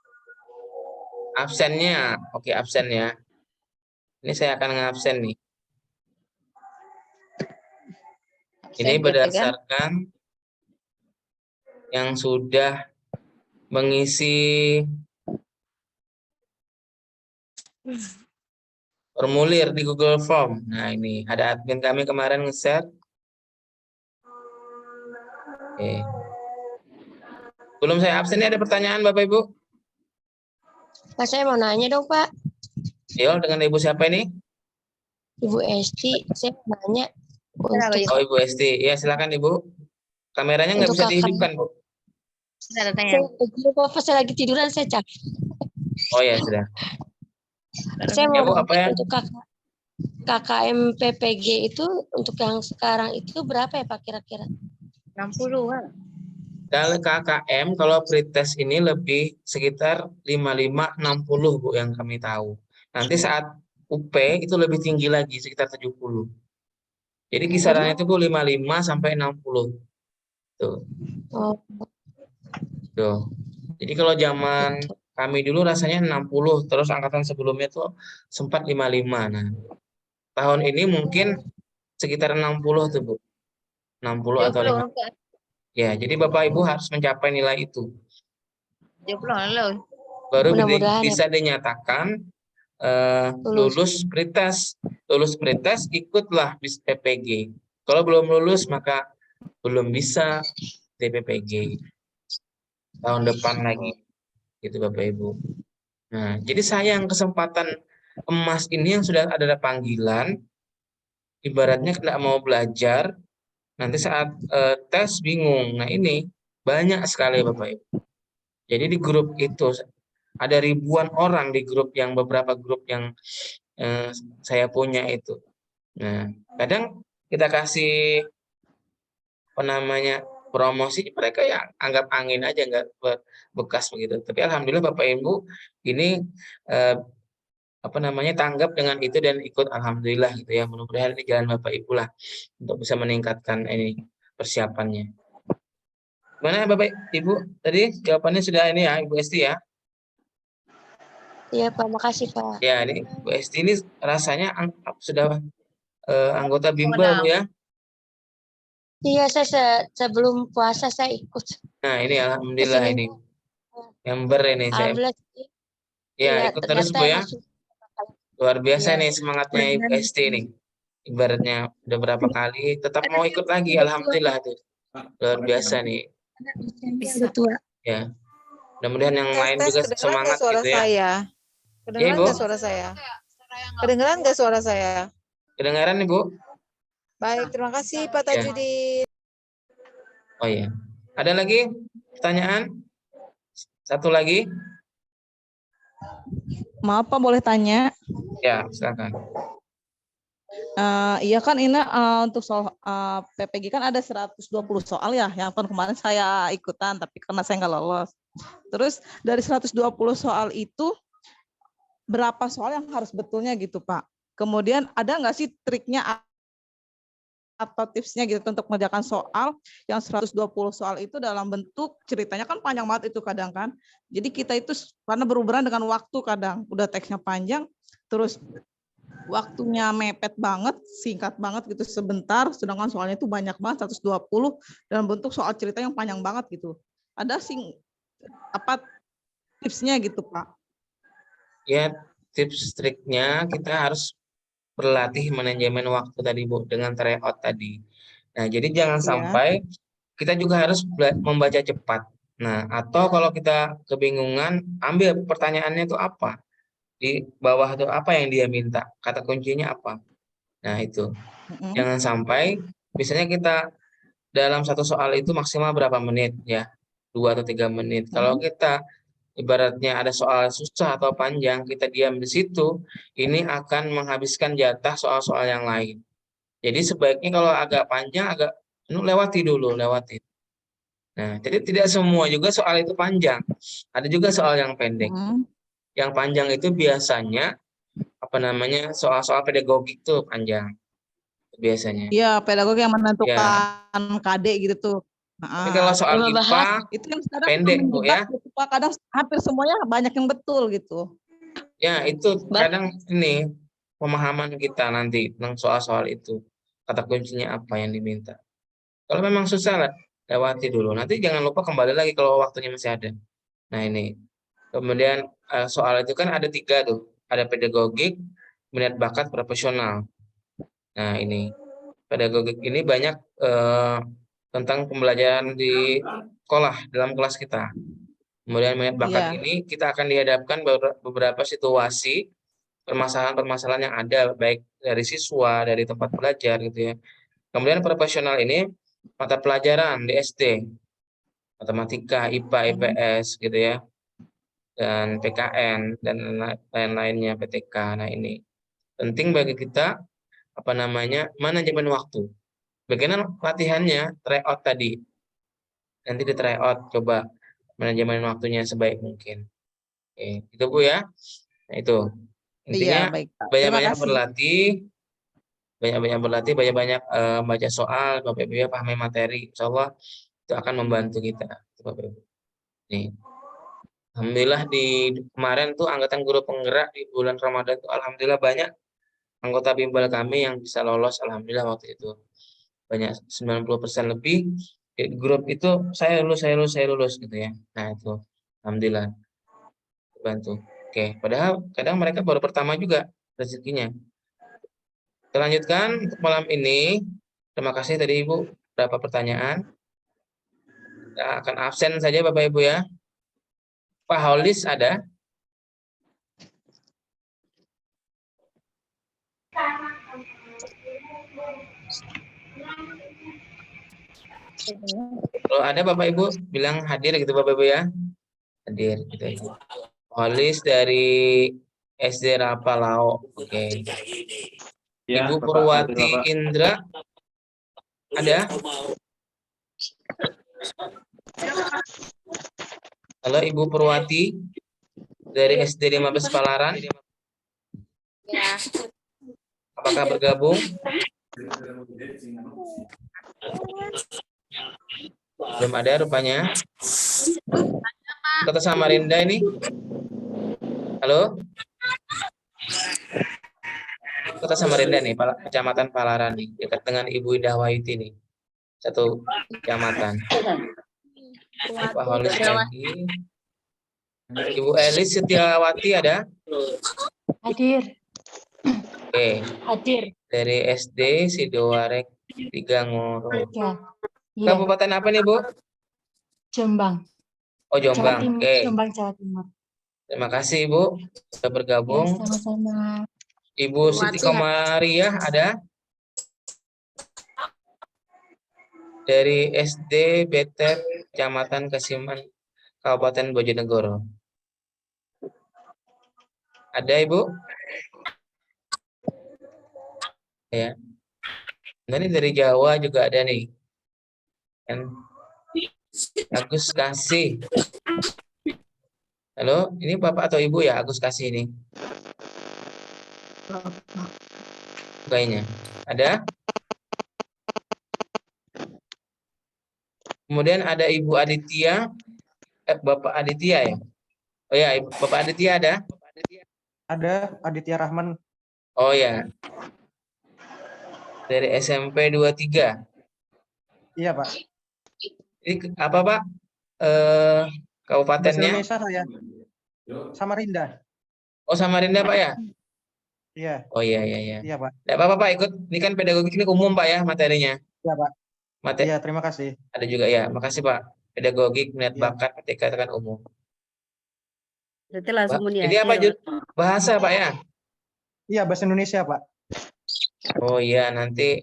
Absennya, oke absen ya. Ini saya akan ngabsen nih. Ini
Absen,
berdasarkan yang sudah mengisi formulir di Google Form. Nah ini ada admin kami kemarin nge-share. Oke. Belum saya absen, ada pertanyaan Bapak Ibu?
Pak, saya mau nanya dong, Pak.
Yo, dengan Ibu siapa ini?
Ibu Esti, saya mau nanya
Oh, Ibu Esti. Ya, silakan Ibu. Kameranya nggak bisa dihidupkan, Bu.
Ada tanya.
Saya lagi tiduran, saya capek.
Oh ya, sudah.
Saya
Ya, Bu,
mau
apa ya?
nanya untuk KKM PPG itu untuk yang sekarang itu berapa ya, Pak, kira-kira?
60-an.
Kalau KKM, kalau pretest ini lebih sekitar 55-60, Bu, yang kami tahu. Nanti saat UP itu lebih tinggi lagi, sekitar 70. Jadi kisarannya itu Bu 55 sampai 60. Tuh.
Oh,
Tuh. Jadi kalau zaman kami dulu rasanya 60, terus angkatan sebelumnya tuh sempat 55. Nah, tahun ini mungkin sekitar 60 tuh, Bu. 60 atau 50. Ya, jadi Bapak Ibu harus mencapai nilai itu.
70
Baru
mudah-mudahan
bisa dinyatakan lulus pretest. Lulus pretest ikutlah bis PPG. Kalau belum lulus maka belum bisa DPPG. Tahun depan lagi. Gitu Bapak Ibu. Nah, jadi sayang kesempatan emas ini yang sudah ada panggilan, ibaratnya tidak mau belajar, nanti saat tes bingung. Nah ini banyak sekali Bapak Ibu. Jadi di grup itu ada ribuan orang di grup yang beberapa grup yang saya punya itu. Nah kadang kita kasih promosi, mereka ya anggap angin aja, nggak bekas begitu. Tapi alhamdulillah Bapak Ibu ini tanggap dengan itu dan ikut, alhamdulillah gitu ya. Mudah-mudahan ini jalan Bapak Ibu lah untuk bisa meningkatkan ini persiapannya. Gimana Bapak Ibu? Tadi jawabannya sudah ini ya, Ibu Esti ya?
Iya Pak, makasih Pak.
Ya, ini Bu Esti ini rasanya sudah anggota bimbel
Udah.
Bu ya.
Iya, saya sebelum puasa saya ikut
Nah, ini alhamdulillah ini
seminggu.
member ini saya.
Alhamdulillah sih.
Ya,
Iya,
ikut terus
ternyata
Bu ya.
emang susah.
Luar biasa
Iya.
nih semangatnya Ibu Esti ini. Ibaratnya udah berapa kali tetap mau ikut lagi. Alhamdulillah tuh. Luar biasa nih.
Bisa tua.
Ya. Mudah-mudahan yang
Tes,
lain
tes,
juga
kedengeran
semangat
nggak suara
gitu ya.
saya?
Ya,
Kedengeran
Ibu.
nggak suara saya? Kedengeran nggak suara saya?
Kedengaran Ibu?
Baik, terima kasih Pak
Ya.
Tajudin.
Oh iya. Ada lagi pertanyaan? Satu lagi?
Maaf Pak, boleh tanya?
Ya, silakan.
Iya kan ini untuk soal PPG kan ada 120 soal ya, yang kemarin saya ikutan tapi karena saya nggak lolos. Terus dari 120 soal itu berapa soal yang harus betulnya gitu Pak? Kemudian ada nggak sih triknya atau tipsnya gitu untuk mengerjakan soal yang 120 soal itu dalam bentuk ceritanya kan panjang banget itu kadang kan. Jadi kita itu karena berhubungan dengan waktu kadang udah teksnya panjang terus waktunya mepet banget, singkat banget gitu sebentar, sedangkan soalnya itu banyak banget 120 dalam bentuk soal cerita yang panjang banget gitu. Ada sih apa tipsnya gitu Pak?
Ya, tips triknya kita harus berlatih manajemen waktu tadi Bu dengan tryout tadi. Nah, jadi jangan sampai kita juga harus membaca cepat. Nah, atau kalau kita kebingungan, ambil pertanyaannya itu apa? Di bawah itu apa yang dia minta? Kata kuncinya apa? Nah, itu. Jangan sampai misalnya kita dalam satu soal itu maksimal berapa menit ya? 2 atau 3 menit. Kalau kita ibaratnya ada soal susah atau panjang, kita diam di situ, ini akan menghabiskan jatah soal-soal yang lain. Jadi sebaiknya kalau agak panjang, agak lewati dulu, lewati. Nah, jadi tidak semua juga soal itu panjang. Ada juga soal yang pendek. Yang panjang itu biasanya soal-soal pedagogik tuh panjang biasanya.
Iya, pedagog yang
Ya.
menentukan KD gitu tuh.
Tapi kalau soal
Lima
IPA
Itu yang sekarang
pendek Bu ya.
gitu, Pak. Kadang hampir semuanya banyak yang betul gitu.
Ya, itu kadang ini pemahaman kita nanti tentang soal-soal itu. Kata kuncinya apa yang diminta. Kalau memang susah lah, lewati dulu. Nanti jangan lupa kembali lagi kalau waktunya masih ada. Nah ini. Kemudian soal itu kan ada 3 tuh. Ada pedagogik, minat bakat, profesional. Nah ini. Pedagogik ini banyak tentang pembelajaran di sekolah, dalam kelas kita. Kemudian minat bakat ini kita akan dihadapkan beberapa situasi permasalahan-permasalahan yang ada baik dari siswa, dari tempat belajar gitu ya. Kemudian profesional ini mata pelajaran di SD, matematika, IPA, IPS gitu ya, dan PKN dan lain-lainnya PTK. Nah ini penting bagi kita manajemen waktu. Bagaimana latihannya tryout tadi. Nanti di tryout coba manajemen waktunya sebaik mungkin. Oke, itu Bu ya. Nah itu intinya
baik.
banyak-banyak berlatih, banyak-banyak baca soal, Bapak Ibu ya, pahami materi. Insya Allah itu akan membantu kita, Bapak Ibu. Nih, alhamdulillah di kemarin tuh angkatan guru penggerak di bulan Ramadan tuh alhamdulillah banyak anggota bimbel kami yang bisa lolos. Alhamdulillah waktu itu banyak 90% lebih di grup itu saya lulus gitu ya. Nah itu alhamdulillah bantu. Oke, padahal kadang mereka baru pertama juga rezekinya. Kita lanjutkan untuk malam ini. Terima kasih tadi Ibu beberapa pertanyaan. Kita akan absen saja Bapak Ibu ya. Pak Haulis ada? Kalau ada Bapak Ibu bilang hadir gitu Bapak Ibu ya. Hadir gitu ya. Haulis dari SD Rapalao. Oke.
Ya,
Ibu
Bapak,
Purwati
Bapak.
Indra ada? Halo Ibu Purwati dari SD 15 Palaran.
Ya.
Apakah bergabung? Belum ada rupanya. Kota Samarinda ini. Halo Halo? Kota Samarinda nih, Kecamatan Palaran nih, dekat dengan Ibu Indah Wahyudi nih. Satu kecamatan. Pak Holis lagi. Ibu Elis Setiawati ada?
Hadir.
Oke.
Hadir.
Dari SD Sidoarek 3 Ngoro.
Ya. Iya.
Kabupaten apa nih, Bu?
Jombang.
Oh,
Jawa
Jombang.
Timur.
Oke.
Jombang, Jawa Timur.
Terima kasih, Ibu, sudah
Ya,
bergabung.
sama-sama.
Ibu Siti Komariah ada? Dari SD Betet, Kecamatan Kasiman, Kabupaten Bojonegoro. Ada, Ibu? Ya. Nah, ini dari Jawa juga ada nih. Kan? Agus Kasih. Halo, ini Bapak atau Ibu ya Agus Kasih ini? Kayaknya. Ada? Kemudian ada Ibu Aditya, Bapak Aditya ya? Oh ya, Bapak Aditya ada?
Ada Aditya Rahman.
Oh ya. Dari SMP 23.
Iya, Pak.
Ini apa, Pak?
Bahasa
Kabupatennya?
Indonesia saya. Samarinda.
Oh, Samarinda, Pak ya?
Iya,
Oh iya, iya, iya.
iya, Pak.
Tidak apa-apa, Pak, ikut. Ini kan pedagogik ini umum, Pak ya, materinya.
Iya, Pak.
Materi
Iya, terima kasih.
ada juga ya. Makasih, Pak. Pedagogik, minat
Iya.
bakat, ketika kan umum.
Berarti langsung
Ini apa, Jud? Bahasa, Pak ya?
Iya, bahasa Indonesia, Pak.
Oh iya, nanti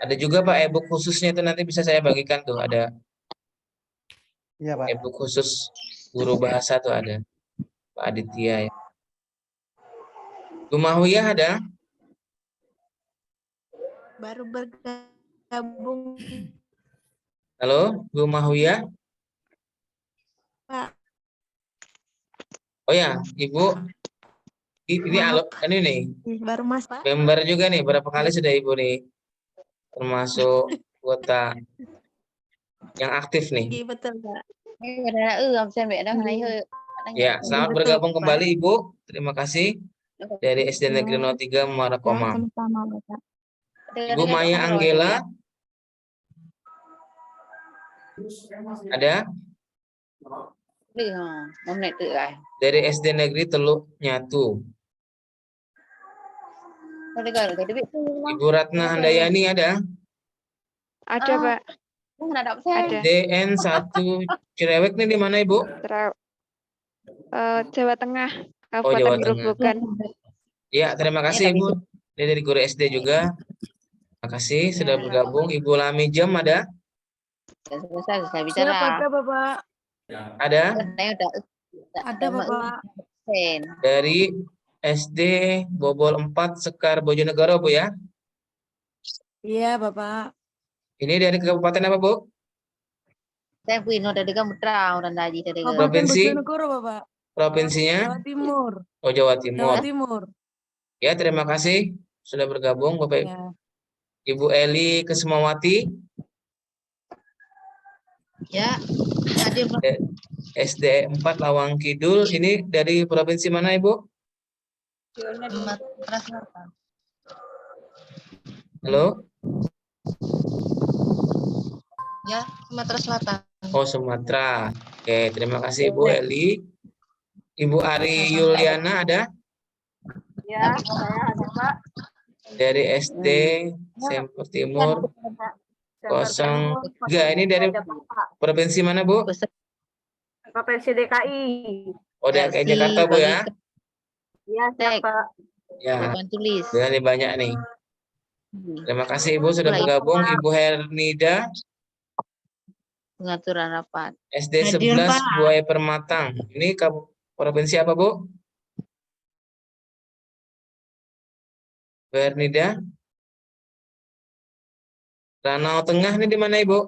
ada juga, Pak, e-book khususnya itu nanti bisa saya bagikan tuh. Ada
Iya, Pak.
e-book khusus guru bahasa tuh ada. Pak Aditya ya. Bu Mahwiyah ada?
Baru bergabung,
Halo, Bu Mahwiyah?
Pak.
Oh ya, Ibu. Ini ini nih,
Baru Mas, Pak.
member juga nih. Berapa kali sudah Ibu nih? Termasuk kota yang aktif nih.
Iya, betul, Pak.
Ya, selamat
Betul,
bergabung
Pak.
kembali Ibu. Terima kasih. Dari SD Negeri 03 Muara Komang.
Sama-sama, Pak.
Ibu Maya Anggela ada? Dari SD Negeri Teluk Nyatu. Ibu Ratna Handayani ada?
Ada, Pak. Ada.
DN 1 Cerewek nih di mana, Ibu?
Jawa Tengah,
Oh, Jawa
Kabupaten
Tengah.
Grobogan.
Ya, terima kasih Ibu. Ini dari guru SD juga. Terima kasih sudah bergabung. Ibu Lami Jam ada?
Siapa, Bapak?
Ada?
Ada, Bapak.
Dari SD Bobol 4 Sekar Bojonegoro, Bu ya?
Iya, Bapak.
Ini dari kabupaten apa, Bu?
Kabupaten
Provinsi?
Bojonegoro, Bapak.
Provinsinya?
Jawa Timur.
Oh, Jawa
Jawa
Timur.
Timur.
Ya, terima kasih sudah bergabung, Bapak
Ya.
Ibu Eli Kesmawati.
Ya, hadir, Pak.
SD 4 Lawang Kidul. Ini dari provinsi mana, Ibu?
Sumatera Selatan.
Halo?
Ya, Sumatera Selatan.
Oh, Sumatera. Oke, terima kasih Ibu Eli. Ibu Ari Yuliana ada?
Ya, saya ada, Pak.
Dari SD Semper Timur 03. Ini dari provinsi mana, Bu?
Provinsi DKI.
Oh, DKI Jakarta, Bu ya?
Iya, siapa?
Ya,
Tulis.
dari banyak nih. Terima kasih Ibu sudah bergabung. Ibu Hernida,
Pengaturan rapat.
SD 11 Buaya Permatang. Ini provinsi apa, Bu? Bu Hernida? Ranau Tengah ini di mana, Ibu?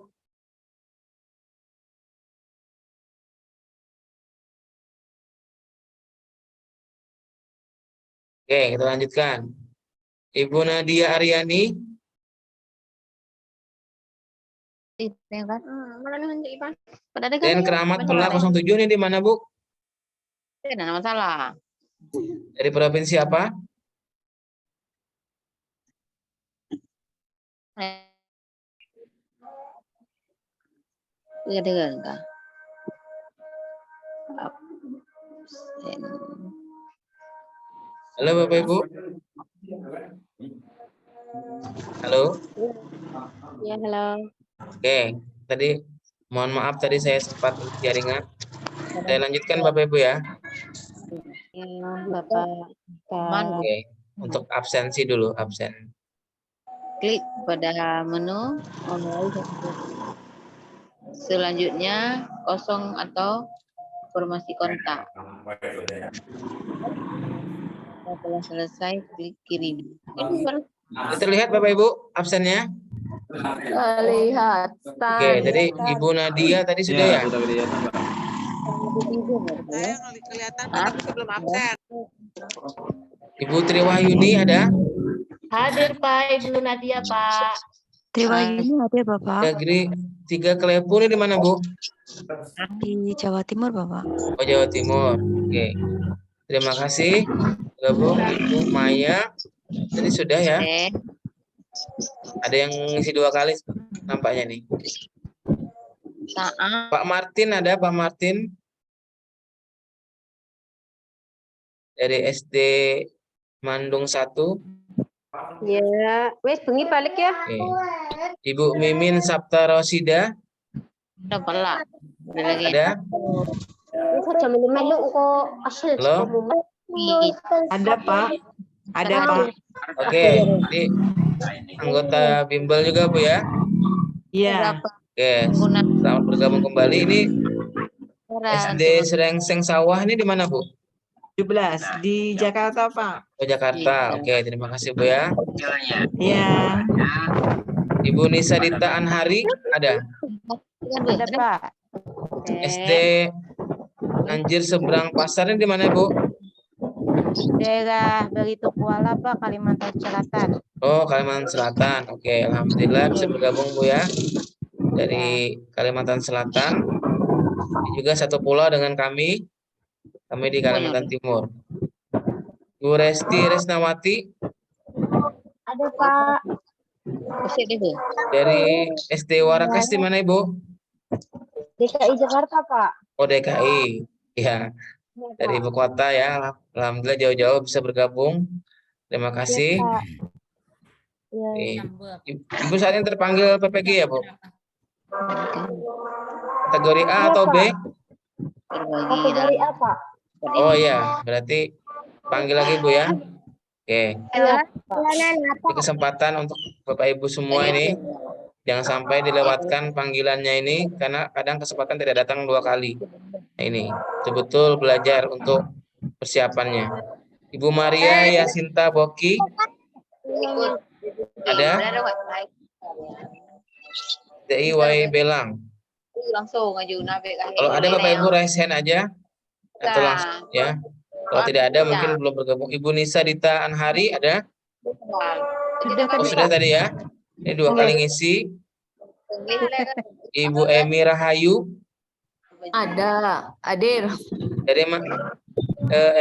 Oke, kita lanjutkan. Ibu Nadia Aryani, dan Keramat Pela 07 ini di mana, Bu?
Tidak ada masalah.
Dari provinsi apa?
Dengar enggak? Absen.
Halo Bapak Ibu. Halo.
Ya, halo.
Oke, tadi mohon maaf tadi saya sempat jaringan. Saya lanjutkan Bapak Ibu ya.
Ya, Bapak.
Man,
Oke, untuk absensi dulu, absen.
klik pada menu. Selanjutnya kosong atau informasi kontak. Setelah selesai, klik kirim. Ini baru
Terlihat Bapak Ibu absennya?
Lihat.
Oke, jadi Ibu Nadia tadi sudah ya?
Sudah kelihatan, Pak.
Saya kelihatan tapi sebelum absen.
Ibu Triwahyuni ada?
Hadir Pak, Ibu Nadia Pak.
Triwayuni ada Bapak
Negeri 3 Kelepu ini di mana Bu?
di Jawa Timur Bapak.
Oh, Jawa Timur. Oke. Terima kasih. Gabung Ibu Maya. Tadi sudah ya? Ada yang ngisi 2 kali nampaknya nih.
saat
Pak Martin ada, Pak Martin? Dari SD Mandung 1.
Ya, wes bengi balik ya.
Oke. Ibu Mimin Sapta Rosida
udah pelak. Ada lagi.
ada?
Wes aja melu kok asal
Halo?
Ada Pak. Ada Pak.
Oke, ini anggota bimbel juga Bu ya?
Iya.
Oke, selamat bergabung kembali. Ini SD Serengseng Sawah ini di mana Bu?
17 di Jakarta Pak.
Oh, Jakarta. Oke, terima kasih Bu ya.
Iya.
Ibu Nisa Dita Anhari ada?
Ada Pak.
SD Anjir Seberang Pasar ini di mana Bu?
Daerah Barito Kuala Pak, Kalimantan Selatan.
Oh, Kalimantan Selatan. Oke, alhamdulillah bisa bergabung Bu ya. Dari Kalimantan Selatan. Ini juga satu pulau dengan kami. Kami di Kalimantan Timur. Bu Resti Resnawati
Ada Pak.
dari SD Warakas di mana Ibu?
DKI Jakarta Pak.
Oh, DKI. Ya, dari ibu kota ya. Alhamdulillah jauh-jauh bisa bergabung. Terima kasih.
Ya.
Ibu saat ini terpanggil PPG ya, Bu? Kategori A atau B?
Kategori apa?
Oh iya, berarti panggil lagi Bu ya. Oke. Ini kesempatan untuk Bapak Ibu semua ini. Jangan sampai dilewatkan panggilannya ini karena kadang kesempatan tidak datang 2 kali. Nah, ini betul-betul belajar untuk persiapannya. Ibu Maria Yasinta Boki ada? DIY Belang.
Langsung aja
Kalau ada Bapak Ibu raise hand aja atau langsung ya. Kalau tidak ada mungkin belum bergabung. Ibu Nisa Dita Anhari ada? Oh, sudah tadi ya. Ini 2 kali ngisi. Ibu Emi Rahayu
Ada. Hadir.
dari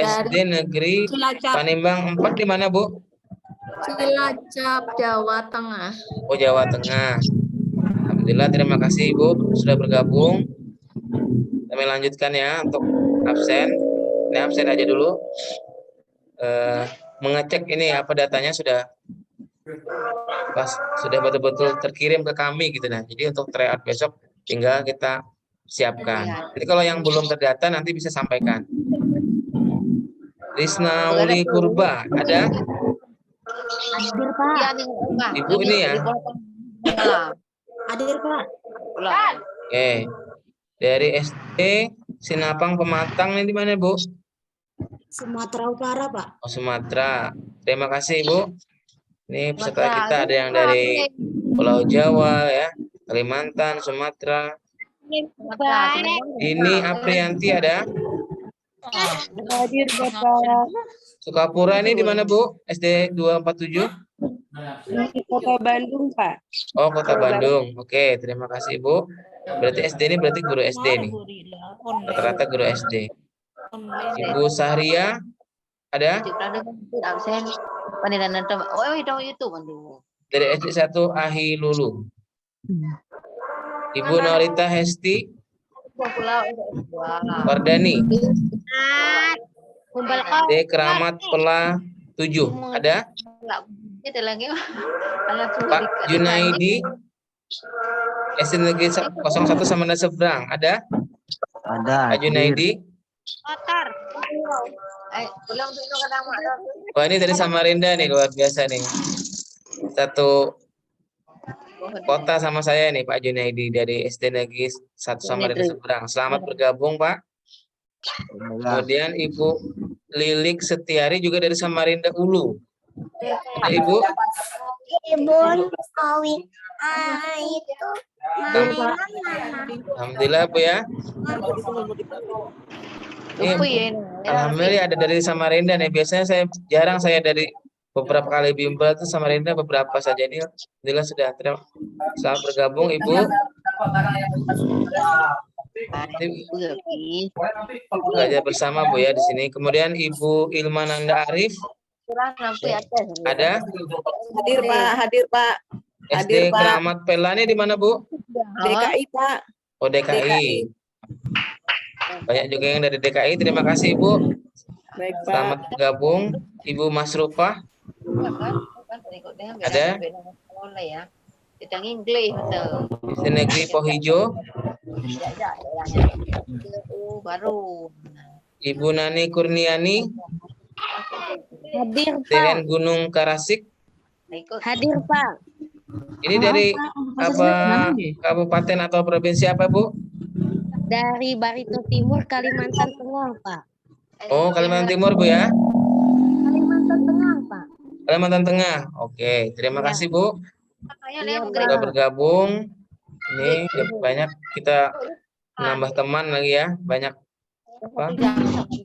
SD Negeri Panimbang 4 di mana Bu?
Cilacap, Jawa Tengah.
Oh, Jawa Tengah. Alhamdulillah, terima kasih Ibu sudah bergabung. Kami lanjutkan ya untuk absen. Ini absen aja dulu. Mengecek ini apa datanya sudah betul-betul terkirim ke kami gitu nah. Jadi untuk tryout besok tinggal kita siapkan. Jadi kalau yang belum terdata nanti bisa sampaikan. Risna Uli Purba ada?
Hadir Pak.
Ibu ini ya.
Hadir Pak.
Oke. Dari SD Sinapang Pematang ini di mana Bu?
Sumatera Utara Pak.
Oh, Sumatera. Terima kasih Bu. Ini peserta kita ada yang dari Pulau Jawa ya, Kalimantan, Sumatera. Ini Aprianti ada?
Hadir Bapak.
Sukapura ini di mana Bu? SD 247?
Di Kota Bandung Pak.
Oh, Kota Bandung. Oke, terima kasih Bu. Berarti SD ini berarti guru SD nih. Rata-rata guru SD. Ibu Sahria, ada?
Absen. Panilan nanti. Oh, itu YouTube aduh.
Dari SD 1 Ahi Lulu. Ibu Norita Hesti
Pulau
Wardani.
Kumpul
D. Keramat Pela 7. Ada?
Itu lagi.
Pak Junaidi SD Negeri 01 Samarinda Seberang. Ada?
Ada.
Pak Junaidi.
Kotor. Pulang dulu ke nama.
Wah, ini dari Samarinda nih, luar biasa nih. Satu kota sama saya nih, Pak Junaidi dari SD Negeri 1 Samarinda Seberang. Selamat bergabung, Pak. Kemudian Ibu Lilik Setiari juga dari Samarinda Ulu. Ya, Ibu.
Ibu Awi itu
Alhamdulillah, Bu ya. Ini, alhamdulillah ada dari Samarinda nih. Biasanya jarang saya dari beberapa kali bimbel itu Samarinda beberapa saja ini. Alhamdulillah sudah. Selamat bergabung, Ibu. Belajar bersama, Bu ya di sini. Kemudian Ibu Ilmananda Arif. Ada?
Hadir Pak, hadir Pak.
SD Keramat Pelani di mana, Bu?
DKI Pak.
Oh, DKI. Banyak juga yang dari DKI. Terima kasih, Ibu.
Baik Pak.
Selamat bergabung. Ibu Masrufah. Ada?
Kita Inggris betul.
SD Negeri Pohijo.
Baru.
Ibu Nani Kurniani.
Hadir,
Teren Gunung Karasik.
Hadir, Pak.
Ini dari apa kabupaten atau provinsi apa, Bu?
Dari Barito Timur, Kalimantan Tengah, Pak.
Oh, Kalimantan Timur, Bu ya?
Kalimantan Tengah, Pak.
Kalimantan Tengah. Oke, terima kasih, Bu. Sudah bergabung. Ini banyak kita menambah teman lagi ya. Banyak apa?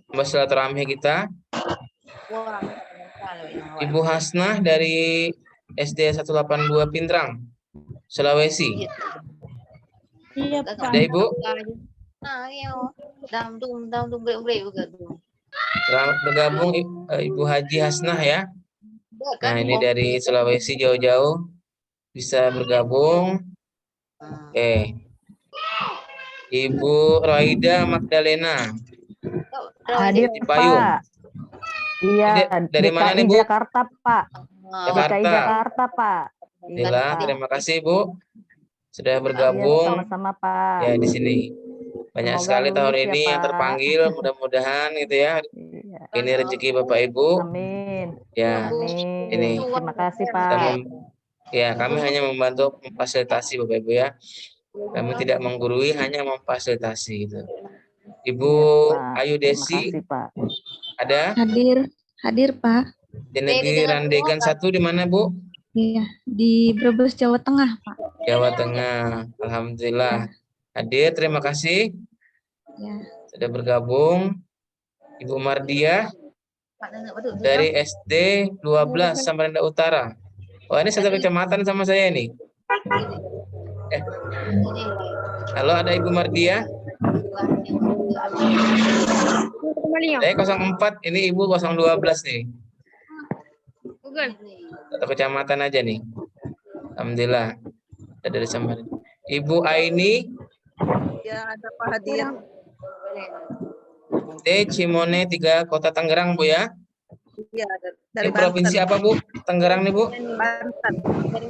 Tambah silaturahmi kita. Ibu Hasnah dari SD 182 Pintrang, Sulawesi.
Iya, Pak.
Ada, Ibu? Selamat bergabung Ibu Haji Hasnah ya. Nah, ini dari Sulawesi jauh-jauh bisa bergabung. Oke. Ibu Roida Magdalena.
hadir
Payung.
Pak. Iya,
Dari mana nih, Bu?
Jakarta Pak.
Jakarta.
DKI Jakarta Pak.
Alhamdulillah, terima kasih, Bu. Sudah
Iya,
bergabung
sama-sama Pak.
ya di sini. Banyak
Semoga
sekali tahun
lulus ya,
ini yang
Pak.
terpanggil, mudah-mudahan gitu ya.
Iya.
Ini rezeki Bapak Ibu.
Amin.
Ya,
Amin.
ini.
Terima kasih
Kita
Pak.
ya, kami hanya membantu memfasilitasi Bapak Ibu ya. Kami tidak menggurui, hanya memfasilitasi gitu. Ibu
Pak.
Ayu
Terima
Desi
kasih Pak.
ada
Hadir, hadir Pak.
di Negeri Randegan 1 di mana, Bu?
Iya, di Brebes, Jawa Tengah, Pak.
Jawa Tengah. Alhamdulillah. Hadir, terima kasih
Ya.
sudah bergabung. Ibu Mardia dari SD 12 Samarinda Utara. Oh, ini satu kecamatan sama saya nih. Halo, ada Ibu Mardia. Saya 04, ini Ibu 012 nih. Satu kecamatan aja nih. Alhamdulillah. Ada dari Samarinda. Ibu Aini.
Ya, ada Pak hadir.
D. Cimone 3 Kota Tangerang, Bu ya.
Iya,
Ini provinsi apa, Bu? Tangerang nih, Bu?
Banten.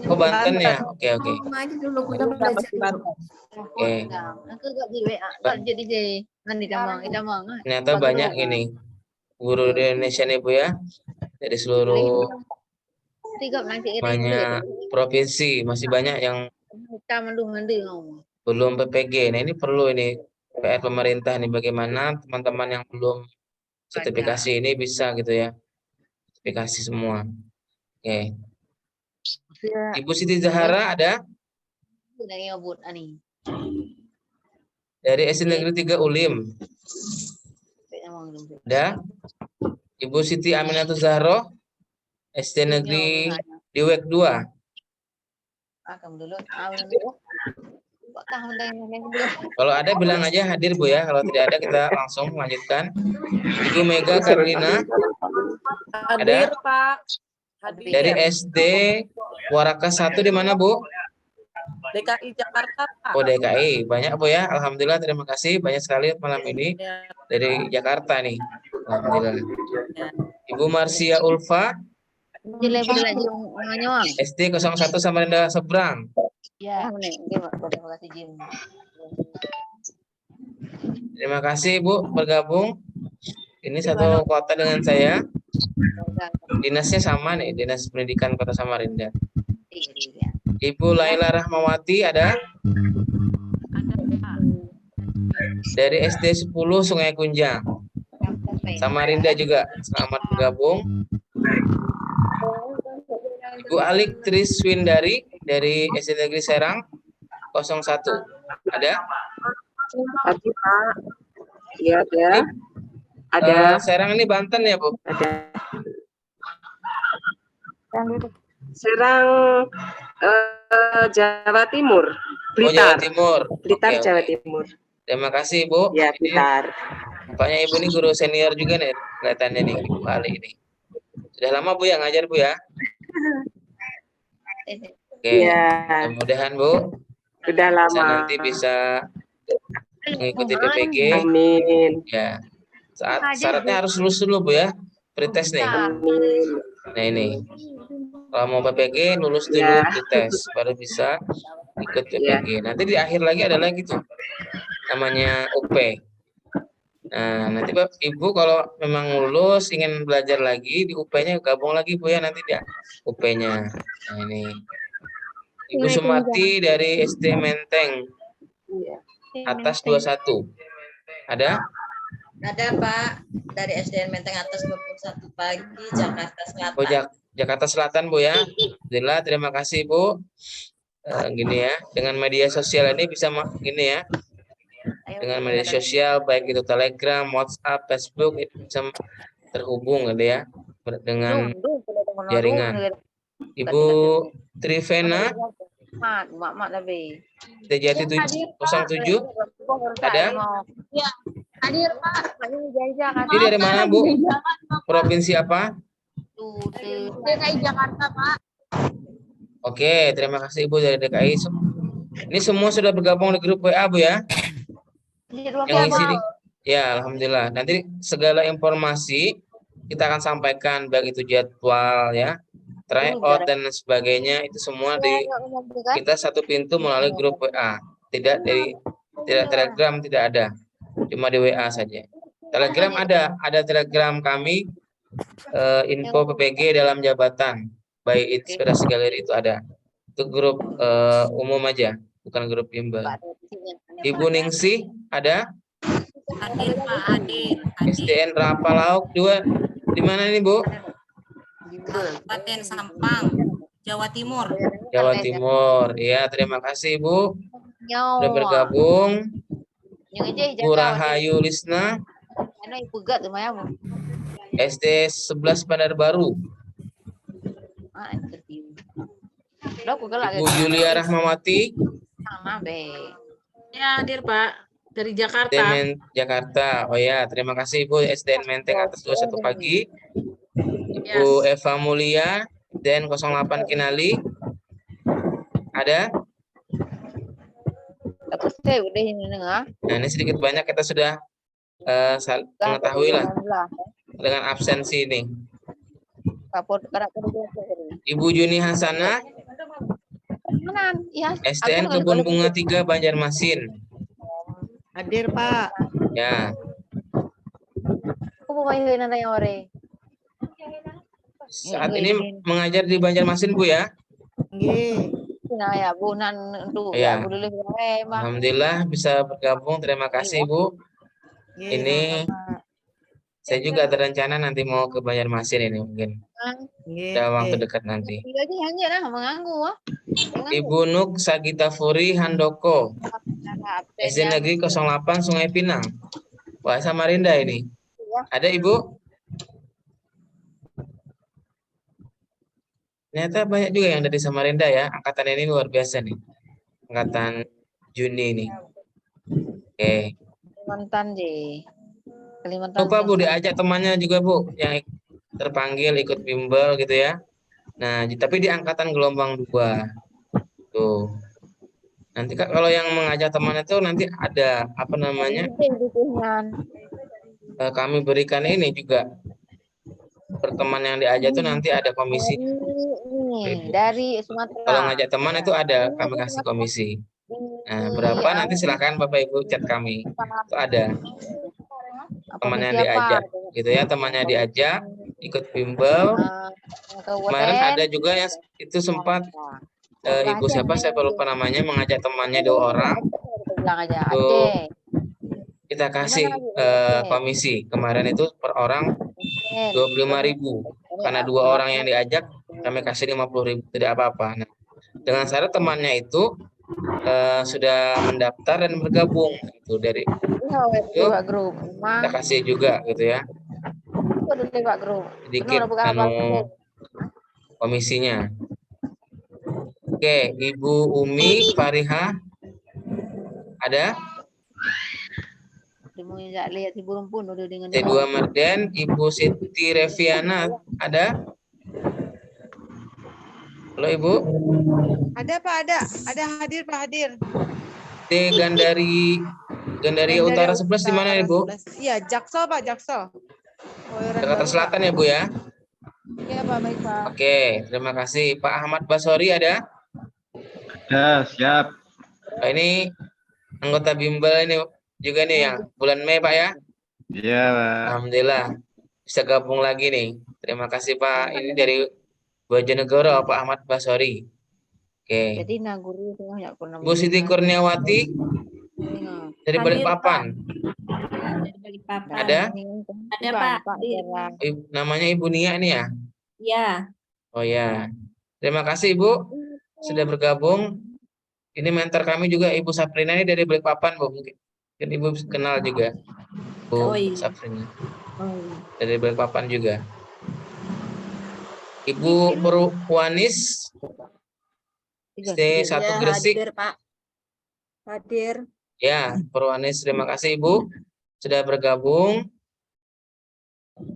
Oh, Banten ya. Oke, oke.
Maju dulu kita belajar dulu.
Oke. Ternyata banyak ini guru di Indonesia nih, Bu ya. Dari seluruh banyak provinsi, masih banyak yang belum PPG. Nah, ini perlu ini PR pemerintah nih, bagaimana teman-teman yang belum sertifikasi ini bisa gitu ya. Sertifikasi semua. Oke. Ibu Siti Zahara ada dari SD Negeri 3 Ulim. Ada Ibu Siti Aminatul Zahro SD Negeri Diwek 2. Kalau ada bilang aja hadir Bu ya. Kalau tidak ada kita langsung lanjutkan. Ibu Mega Carolina. Ada?
Pak. Hadir.
Dari SD Warakas 1 di mana Bu?
DKI Jakarta, Pak.
Oh DKI. Banyak Bu ya. Alhamdulillah terima kasih. Banyak sekali malam ini dari Jakarta nih. Alhamdulillah. Ibu Marsia Ulfa. SD 01 Samarinda Seberang.
Ya.
Terima kasih Bu bergabung. Ini satu kota dengan saya. Dinasnya sama nih, Dinas Pendidikan Kota Samarinda. Ibu Laila Rahmawati ada? Dari SD 10 Sungai Kunjang. Samarinda juga. Selamat bergabung. Ibu Alik Triswindari dari SD Negeri Serang 01. Ada?
Ada, Pak. Iya, ada. Ada.
Serang ini Banten ya, Bu?
Ada. Serang Jawa Timur.
Oh, Jawa
Blitar.
Timur.
Blitar,
Oke,
Jawa
oke.
Timur.
Terima kasih, Bu.
Ya,
Ini
Blitar.
Nampaknya Ibu ini guru senior juga nih, kelihatannya nih, Ibu Ali ini. Sudah lama Bu yang ngajar Bu ya? Oke,
Iya.
mudah-mudahan Bu
Sudah lama.
nanti bisa mengikuti PPG.
Amin.
Ya, syaratnya harus lulus dulu Bu ya, pretest nih.
Amin.
Nah ini, kalau mau PPG lulus dulu
Ya.
pretest, baru bisa ikut PPG. Nanti di akhir lagi ada lagi tuh, namanya UP. Nah, nanti Bapak Ibu kalau memang lulus ingin belajar lagi di UP-nya gabung lagi Bu ya nanti dia UP-nya. Nah, ini. Ibu Sumarti dari SD Menteng atas 21. Ada?
Ada Pak, dari SDN Menteng atas 21 pagi, Jakarta Selatan.
Oh, Jakarta Selatan Bu ya. Alhamdulillah, terima kasih Bu. Gini ya, dengan media sosial ini bisa gini ya. Dengan media sosial baik itu Telegram, WhatsApp, Facebook itu bisa terhubung gitu ya dengan jaringan. Ibu Trivena Tejati 07 ada?
Ya, hadir Pak.
Ini dari mana Bu? Provinsi apa?
DKI Jakarta Pak.
Oke, terima kasih Ibu dari DKI. Ini semua sudah bergabung di grup WA Bu ya? Yang isi ya, alhamdulillah. Nanti segala informasi kita akan sampaikan baik itu jadwal ya, tryout dan sebagainya itu semua di kita satu pintu melalui grup WA. Tidak Telegram tidak ada. Cuma di WA saja. Telegram ada Telegram kami info PPG dalam jabatan by Inspirasi Galeri itu ada. Itu grup umum aja, bukan grup bimbel. Ibu Ningsih ada?
Hadir Pak, hadir.
SDN Rapalauk 2. Di mana ini Bu?
Kabupaten Sampang, Jawa Timur.
Jawa Timur. Ya, terima kasih Bu sudah bergabung. Bu Rahayu Lisna SD 11 Bandar Baru. Ibu Julia Rahmawati
Ya, hadir Pak. Dari Jakarta.
SDN Jakarta. Oh ya, terima kasih Ibu SDN Menteng atas 21 pagi. Ibu Eva Mulia SDN 08 Kinali. Ada? Nah, ini sedikit banyak kita sudah mengetahui lah dengan absensi ini. Ibu Juni Hasanah SDN Kebun Bunga 3 Banjarmasin.
Hadir Pak.
Ya. Saat ini mengajar di Banjarmasin Bu ya? Ya. Alhamdulillah bisa bergabung. Terima kasih Bu. Ini saya juga ada rencana nanti mau ke Banjarmasin ini mungkin. Dalam waktu dekat nanti. Ibu Nuk Sagita Furi Handoko SD Negeri 08 Sungai Pinang. Wah, Samarinda ini. Ada Ibu? Ternyata banyak juga yang dari Samarinda ya. Angkatan ini luar biasa nih. Angkatan Juni ini. Oke.
Kalimantan deh. Kalimantan.
Lupa Bu diajak temannya juga Bu yang terpanggil ikut bimbel gitu ya. Nah, tapi di angkatan gelombang 2. Tuh. Nanti Kak kalau yang mengajak teman itu nanti ada apa namanya? Kami berikan ini juga. Perteman yang diajak itu nanti ada komisi.
Dari Sumatera.
Kalau ngajak teman itu ada kami kasih komisi. Nah, berapa nanti silahkan Bapak Ibu chat kami. Itu ada. Temannya diajak gitu ya, temannya diajak ikut bimbel. Kemarin ada juga yang itu sempat ibu siapa saya lupa namanya mengajak temannya 2 orang. Tuh, kita kasih komisi kemarin itu per orang 25.000 karena 2 orang yang diajak kami kasih 50.000 tidak apa-apa. Nah, dengan syarat temannya itu sudah mendaftar dan bergabung itu dari itu kita kasih juga gitu ya sedikit komisinya. Oke, Ibu Umi Fariha ada? T2 Marden, Ibu Siti Reviana ada? Halo Ibu?
Ada Pak, ada hadir Pak, hadir.
T Gandaria Utara 11 di mana Ibu?
Iya, Jaksel Pak, Jaksel.
Jakarta Selatan ya Bu ya?
Iya Pak, baik Pak.
Oke, terima kasih. Pak Ahmad Basori ada?
Ya, siap.
Pak ini anggota bimbel ini juga nih yang bulan Mei Pak ya?
Iya, Pak.
Alhamdulillah bisa gabung lagi nih. Terima kasih Pak. Ini dari Bojonegoro Pak Ahmad Basori. Oke.
Jadi naguri ya
Bu Siti Kurniawati dari Balikpapan. Ada?
Ada Pak.
Namanya Ibu Nia ini ya?
Iya.
Oh ya. Terima kasih Ibu sudah bergabung. Ini mentor kami juga Ibu Saprina ini dari Balikpapan Bu. Mungkin Ibu kenal juga. Bu Saprina. Dari Balikpapan juga. Ibu Purwanis SD 1 Gresik.
Hadir Pak. Hadir.
Ya, Purwanis terima kasih Ibu sudah bergabung.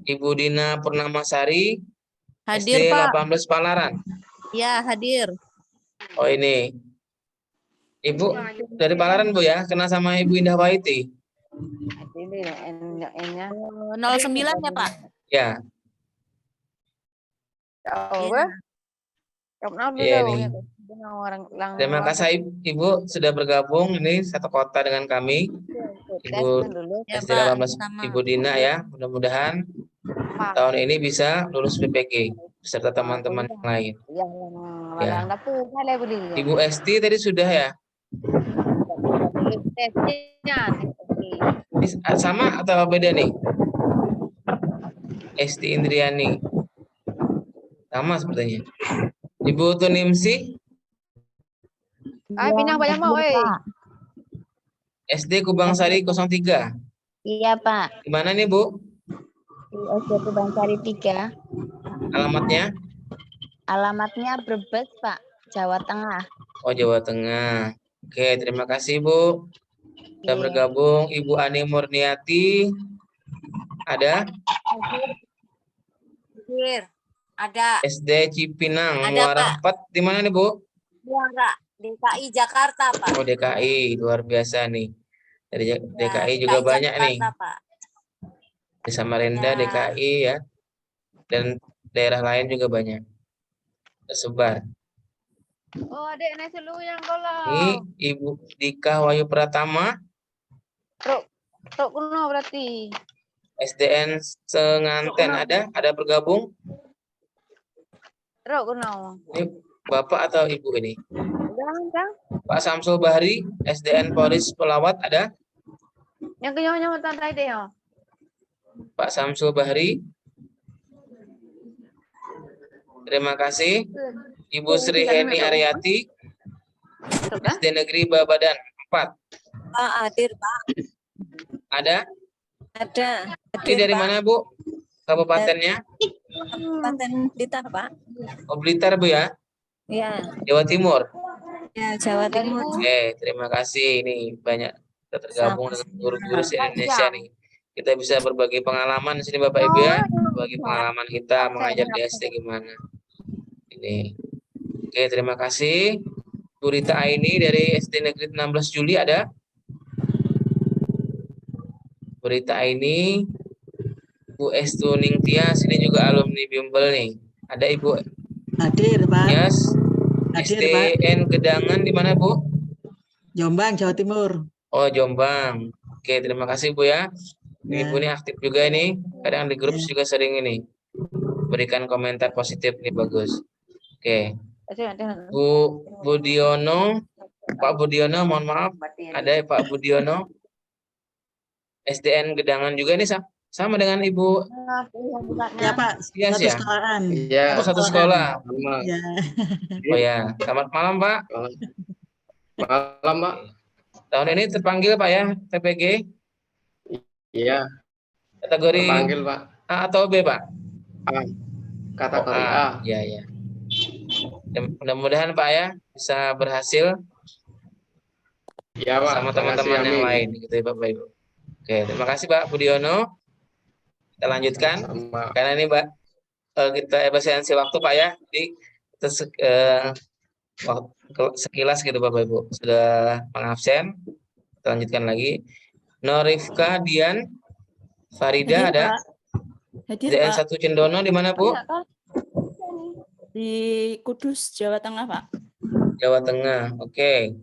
Ibu Dina Purnamasari
Hadir
SD
Pak.
18 Palaran.
Ya, hadir.
Oh ini. Ibu dari Palaran Bu ya, kenal sama Ibu Indah Waiti.
09 ya Pak.
Ya. Iya nih. Terima kasih Ibu sudah bergabung ini satu kota dengan kami. Ibu SD 18 Ibu Dina ya. Mudah-mudahan tahun ini bisa lulus PPG beserta teman-teman yang lain. Ya. Ibu Esti tadi sudah ya? Sama atau beda nih? Esti Indriani. Sama sepertinya. Ibu Tunimsi?
Pinang banyak mau,
SD Kubangsari 03.
Iya, Pak.
Di mana nih, Bu?
Di SD Kubangsari 3.
Alamatnya?
Alamatnya Brebes, Pak. Jawa Tengah.
Oh, Jawa Tengah. Oke, terima kasih, Bu. Sudah bergabung. Ibu Ani Murniati. Ada?
Hadir. Ada.
SD Cipinang,
Ada,
Muara
Pak.
4. Di mana nih, Bu?
Muara. DKI Jakarta, Pak.
Oh, DKI. Luar biasa nih. Dari DKI
Ya,
juga
DKI
banyak nih.
Jakarta, Pak.
Di Samarinda,
Ya.
DKI ya. Dan daerah lain juga banyak. Tersebar.
Oh, adik nasi lu yang kalau.
Ini Ibu Dika Wahyu Pratama.
Tok kuno berarti.
SDN Senganten ada bergabung?
Tok kuno.
Ini Bapak atau Ibu ini?
Udah.
Pak Samsul Bahri, SDN Polis Pelawat ada?
Yang kenyang tadi deh, ya.
Pak Samsul Bahri. Terima kasih. Ibu Sri Heni Aryati, SD Negeri Babadan 4.
Pak, hadir, Pak.
Ada?
Ada.
Ini dari mana, Bu? Kabupatennya?
Kabupaten Blitar, Pak.
Oh, Blitar, Bu ya?
Ya.
Jawa Timur.
Ya, Jawa Timur.
Oke, terima kasih. Ini banyak kita tergabung dengan guru-guru se-Indonesia nih. Kita bisa berbagi pengalaman di sini Bapak Ibu ya. Berbagi pengalaman kita mengajar di SD gimana. Ini. Oke, terima kasih. Bu Rita Aini dari SD Negeri 16 Juli ada? Bu Rita Aini. Bu Estu Ningtyas, ini juga alumni Bimbel nih. Ada Ibu
Hadir, Pak.
Yes.
Hadir, Pak.
SDN Gedangan di mana, Bu?
Jombang, Jawa Timur.
Oh, Jombang. Oke, terima kasih, Bu ya.
Ya.
Ibu ini aktif juga ini. Kadang di grup juga sering ini. Berikan komentar positif nih, bagus. Oke. Bu Budiono, Pak Budiono, mohon maaf. Ada Pak Budiono. SDN Gedangan juga ini sama dengan Ibu.
Ya, Pak.
Iya,
Satu
ya.
sekolahan.
Iya.
Oh, satu sekolah.
Ya.
Oh ya, selamat malam Pak.
Malam, Pak.
Tahun ini terpanggil Pak ya, PPG.
Iya.
Kategori
Terpanggil, Pak.
A atau B Pak?
A. Kategori
Oh,
A.
Iya, ya. Mudah-mudahan Pak ya bisa berhasil
Iya, Pak.
sama
Terima kasih,
teman-teman yang
amin.
lain gitu ya Bapak Ibu. Oke, terima kasih Pak Budiono. Kita lanjutkan
Sama.
karena ini Mbak kita efisiensi waktu Pak ya. Jadi kita sekilas gitu Bapak Ibu sudah mengabsen. Kita lanjutkan lagi. Norifka Dian Farida
Hadir,
ada?
Pak. Hadir,
SDN
Pak.
1 Cendono di mana Bu?
Di Kudus, Jawa Tengah, Pak.
Jawa Tengah. Oke.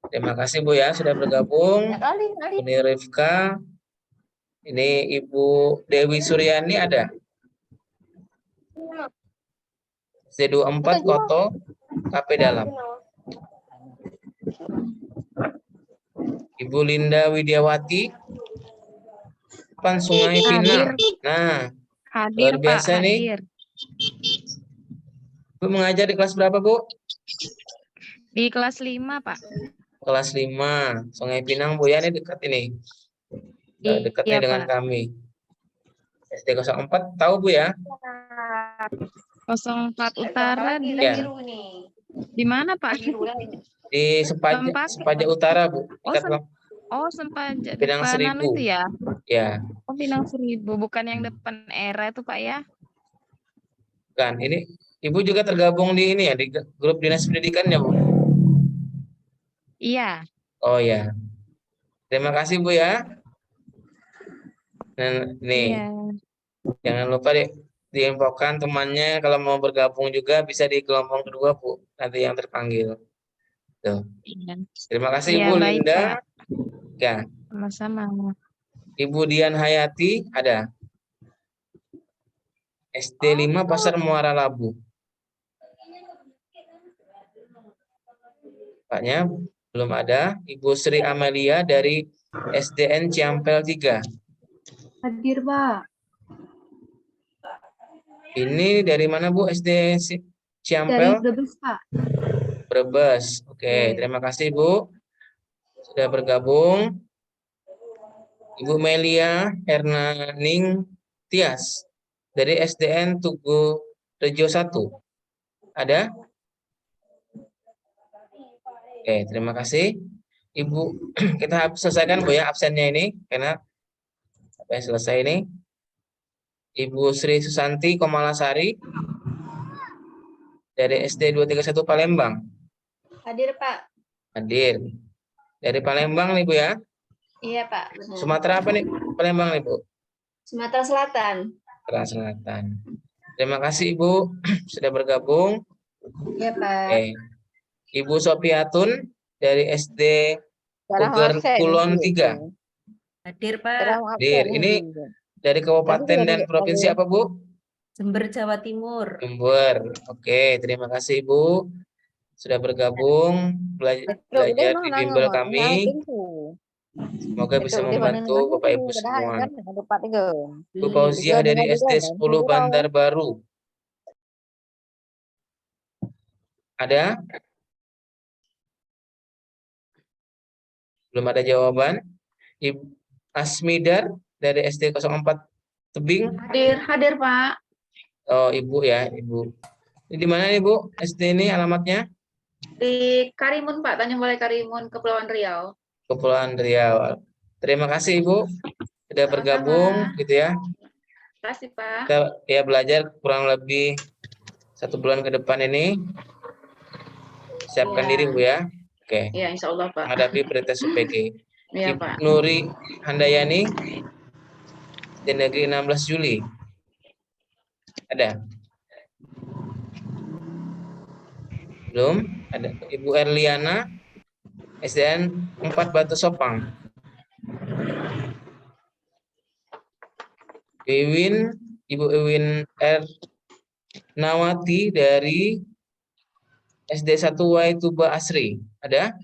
Terima kasih Bu ya sudah bergabung. Ini Rifka. Ini Ibu Dewi Suryani ada? C24 Koto KP Dalam. Ibu Linda Widiawati Pan Sungai Pinang. Nah,
Hadir,
luar biasa
Pak.
nih.
Hadir.
Bu mengajar di kelas berapa, Bu?
Di kelas 5, Pak.
Kelas 5. Sungai Pinang, Bu ya, ini dekat ini. Dekat
Iya,
nih dengan
Pak.
kami. SD 04 tahu Bu ya?
04 Utara
Ya.
di mana, Pak?
Di Sepaja Utara, Bu. Dekat
Sempaja
Pinang
depanan
1000.
itu ya.
Ya,
Oh, Pinang 1000, bukan yang depan era itu, Pak ya?
kan. Ini Ibu juga tergabung di ini ya, di grup Dinas Pendidikan ya, Bu?
Iya.
Oh ya. Terima kasih Bu ya. Dan nih,
Iya.
jangan lupa diinfokan temannya kalau mau bergabung juga bisa di kelompok kedua, Bu. Nanti yang terpanggil. Tuh.
Iya.
Terima kasih
Iya,
Ibu
baik,
Linda.
Pak.
Ya,
Sama-sama.
Ibu Dian Hayati ada. SD 5 Pasar Muara Labu. Paknya belum ada. Ibu Sri Amelia dari SDN Ciampel 3.
Hadir, Pak.
Ini dari mana Bu? SD Ciampel?
Dari Brebes, Pak.
Brebes. Oke, terima kasih Bu sudah bergabung. Ibu Melia Hernaning Tias dari SDN Tugu Rejo 1. Ada? Oke, terima kasih. Ibu, kita selesaikan Bu ya absennya ini karena sampai selesai ini. Ibu Sri Susanti Komalasari dari SD 231 Palembang.
Hadir, Pak.
Hadir. Dari Palembang nih Bu ya.
Iya, Pak. Benar.
Sumatera apa nih? Palembang nih Bu.
Sumatera Selatan.
Sumatera Selatan. Terima kasih Ibu sudah bergabung.
Iya, Pak.
Oke. Ibu Sopiatun dari SD Puger Kulon 3.
Hadir, Pak.
Hadir. Ini dari kabupaten dan provinsi apa Bu?
Jember, Jawa Timur.
Jember. Oke, terima kasih Ibu sudah bergabung belajar di bimbel kami. Semoga bisa membantu Bapak Ibu semua. Bu Fauziah dari SD 10 Bandar Baru. Ada? Belum ada jawaban. Ibu Asmidar dari SD 04 Tebing.
Hadir, Pak.
Oh, Ibu ya, Ibu. Ini di mana nih Bu? SD ini alamatnya?
Di Karimun, Pak. Tanjung Balai Karimun, Kepulauan Riau.
Kepulauan Riau. Terima kasih Ibu sudah bergabung gitu ya.
Terima kasih, Pak.
Kita ya belajar kurang lebih 1 bulan ke depan ini. Siapkan
Iya.
diri Bu ya. Oke.
Iya, insya Allah, Pak.
Menghadapi pretest UPG.
Iya,
Ibu
Pak.
Nuri Handayani di Negeri 16 Juli. Ada? Belum? Ada. Ibu Erliana SDN 4 Batu Sopang. Ibu Ewin R. Nawati dari SD 1 Y Tuba Asri. Ada?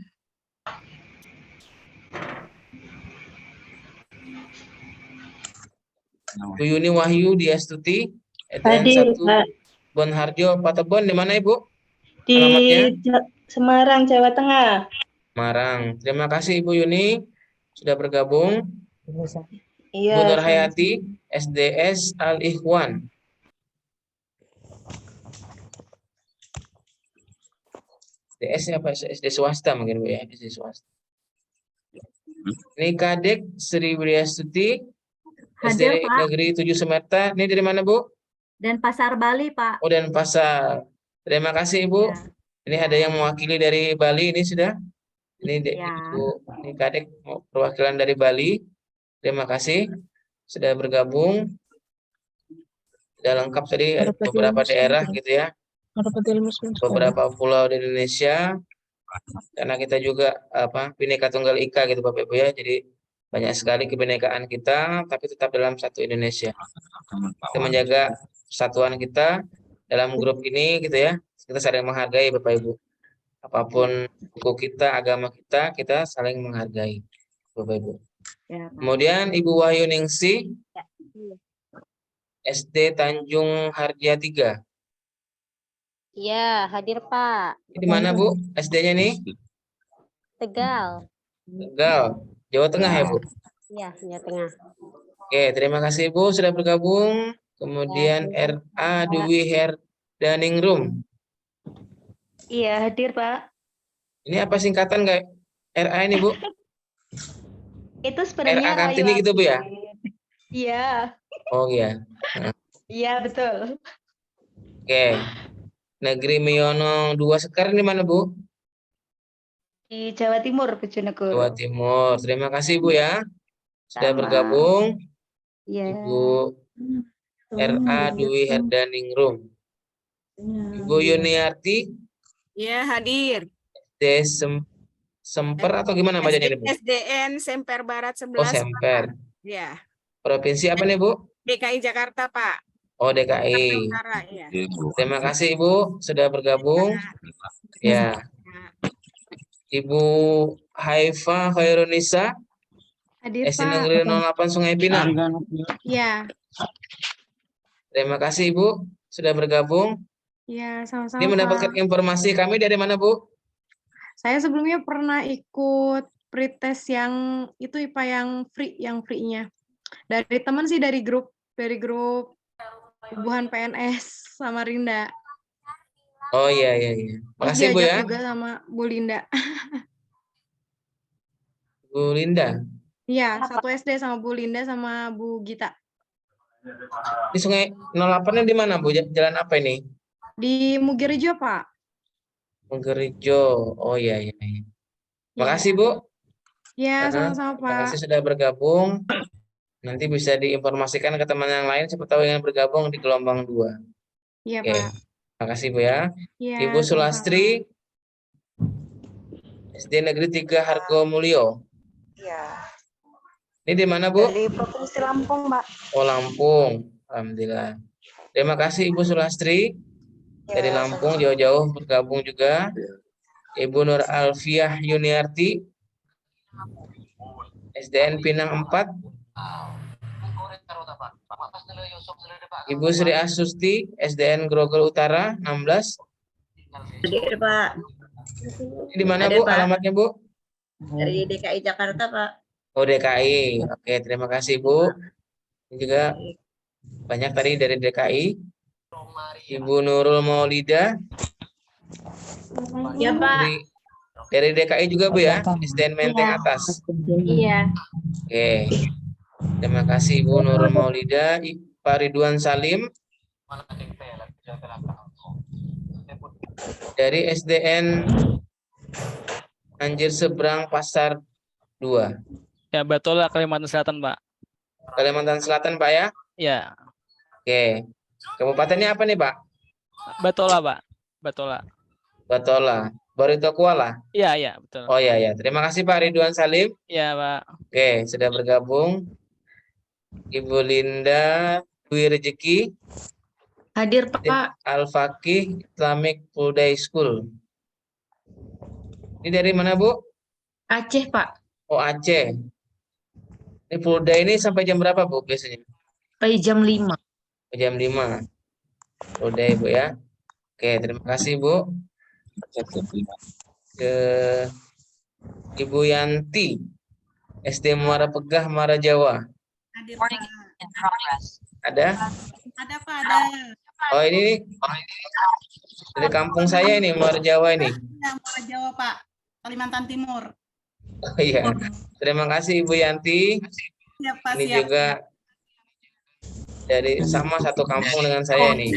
Bu Yuni Wahyu di Astuti SDN 1 Bonharjo Patebon. Di mana Ibu?
Di
Alamatnya?
Semarang, Jawa Tengah.
Semarang. Terima kasih Ibu Yuni sudah bergabung.
Iya.
Bu Nur Hayati SDS Al Ikhwan. SDS apa? SD swasta mungkin Bu ya, SD swasta. Ini Kadek Sri Widyastuti SD
Hadir, Pak.
Negeri 7 Semerta. Ini dari mana Bu?
Denpasar, Bali, Pak.
Oh, Denpasar. Terima kasih Ibu.
Ya.
Ini ada yang mewakili dari Bali ini sudah. Ini
Ya.
Ibu, ini Kadek perwakilan dari Bali. Terima kasih sudah bergabung. Sudah lengkap tadi ada beberapa daerah gitu ya. Beberapa pulau di Indonesia. Karena kita juga Bhinneka Tunggal Ika gitu Bapak Ibu ya. Jadi banyak sekali kebinekaan kita tapi tetap dalam satu Indonesia. Kita menjaga persatuan kita dalam grup ini gitu ya. Kita saling menghargai Bapak Ibu. Apapun suku kita, agama kita, kita saling menghargai Bapak Ibu.
Ya, Pak.
Kemudian Ibu Wahyu Ningsih SD Tanjung Harja 3.
Iya, hadir Pak.
Ini di mana Bu? SD-nya nih?
Tegal.
Tegal, Jawa Tengah ya Bu?
Iya, Jawa Tengah.
Oke, terima kasih Bu sudah bergabung. Kemudian RA Dwi Herdaningrum.
Iya, hadir, Pak.
Ini apa singkatan kayak RA ini Bu?
Itu sebenarnya
RA Kartini gitu Bu ya?
Iya.
Oh iya.
Iya, betul.
Oke. Negeri Meyono 2 Sekar di mana Bu?
Di Jawa Timur, Bojonegoro.
Jawa Timur. Terima kasih Bu ya. Sudah
Sama.
bergabung.
Iya.
Ibu RA Dwi Herdaningrum. Ibu Yuniarti
Iya, hadir.
SD Semper atau gimana bacanya ini Bu?
SDN Semper Barat 11.
Oh Semper.
Ya.
Provinsi apa nih Bu?
DKI Jakarta, Pak.
Oh DKI.
Utara, ya.
Terima kasih Ibu sudah bergabung. Ya. Ibu Haifa Khairunisa
Hadir,
SD
Pak.
Negeri 08 Sungai Pinang.
Iya.
Terima kasih Ibu sudah bergabung.
Iya, sama-sama,
Ini mendapatkan
Pak.
informasi kami dari mana Bu?
Saya sebelumnya pernah ikut pretest yang itu IPA yang free-nya. Dari teman sih dari grup Hubungan PNS Samarinda.
Oh iya.
Terus
Makasih Bu
diajak
ya.
juga sama Bu Linda.
Bu Linda.
Iya, satu SD sama Bu Linda sama Bu Gita.
Di Sungai 08-nya di mana Bu? Jalan apa ini?
Di Mugirejo, Pak.
Mugirejo. Oh iya. Makasih Bu.
Iya, sama-sama,
Terima
Pak.
kasih sudah bergabung. Nanti bisa diinformasikan ke teman yang lain siapa tahu ingin bergabung di gelombang 2.
Iya,
Oke.
Pak.
Makasih Bu ya.
Iya,
Ibu Sulastri SD Negeri 3 Hargo Mulyo.
Iya.
Ini di mana Bu?
Dari Provinsi Lampung, Pak.
Oh Lampung. Alhamdulillah. Terima kasih Ibu Sulastri dari Lampung jauh-jauh bergabung juga. Ibu Nur Alfiah Yuniarti SDN Pinang 4. Ibu Sri Asusti SDN Grogol Utara 16.
Hadir, Pak.
Ini di mana
Hadir,
Bu?
Pak.
Alamatnya Bu?
Dari DKI Jakarta, Pak.
Oh DKI. Oke, terima kasih Bu. Ini juga banyak tadi dari DKI. Ibu Nurul Maulida
Ya, Pak.
Dari DKI juga Bu ya, SDN Menteng Atas.
Iya.
Oke. Terima kasih Ibu Nurul Maulida, Pak Ridwan Salim. Dari SDN Anjir Seberang Pasar 2.
Ya, Batola, Kalimantan Selatan, Pak.
Kalimantan Selatan, Pak ya?
Ya,
Oke. Kabupatennya apa nih, Pak?
Batola, Pak. Batola.
Batola. Barito Kuala.
Iya, betul.
Oh iya, ya. Terima kasih Pak Ridwan Salim.
Iya, Pak.
Oke, sudah bergabung. Ibu Linda Dwi Rezeki.
Hadir, Pak.
Al-Faqih Islamic Full Day School. Ini dari mana, Bu?
Aceh, Pak.
Oh, Aceh. Ini full day ini sampai jam berapa, Bu, biasanya?
Sampai jam 5.
Jam 5. Full day, Bu ya. Oke, terima kasih, Bu. Ke Ibu Yanti, SD Muara Pegah, Muara Jawa. Ada?
Ada Pak, ada.
Oh, ini nih. Dari kampung saya ini, Muara Jawa ini.
Muara Jawa Pak, Kalimantan Timur.
Oh iya. Terima kasih Ibu Yanti.
Siap, Pak,
Ini
siap.
juga dari sama satu kampung dengan saya nih.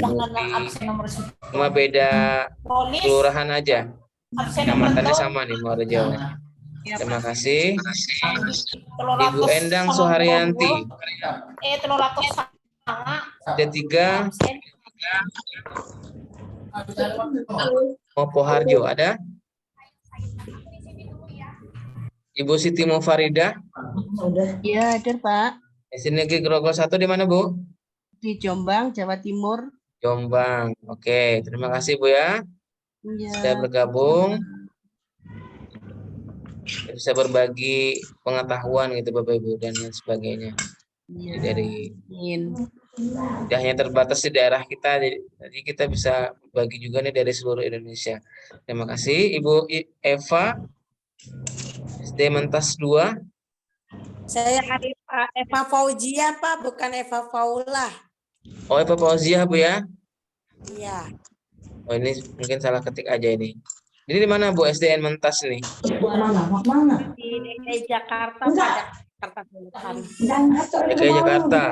Cuma beda kelurahan aja. Kecamatannya sama nih, Muara Jawa. Terima kasih. Ibu Endang Suharyanti. Ada 3. Mopoharjo ada? Ibu Siti Mufarida.
Ya, hadir Pak.
Sinergi Grogol 1 di mana, Bu?
Di Jombang, Jawa Timur.
Jombang. Oke, terima kasih Bu ya.
Ya.
Sudah bergabung. Bisa berbagi pengetahuan gitu Bapak Ibu dan lain sebagainya.
Ya.
Dari
Amin.
tidak hanya terbatas di daerah kita, jadi kita bisa berbagi juga nih dari seluruh Indonesia. Terima kasih Ibu Eva, SD Mentas 2.
Saya Eva Fauzia, Pak, bukan Eva Faulah.
Oh, Eva Fauzia Bu ya?
Iya.
Oh, ini mungkin salah ketik aja ini. Ini di mana Bu SDN Mentas nih?
Mana? Di DKI Jakarta, Pak. Jakarta Selatan.
DKI Jakarta.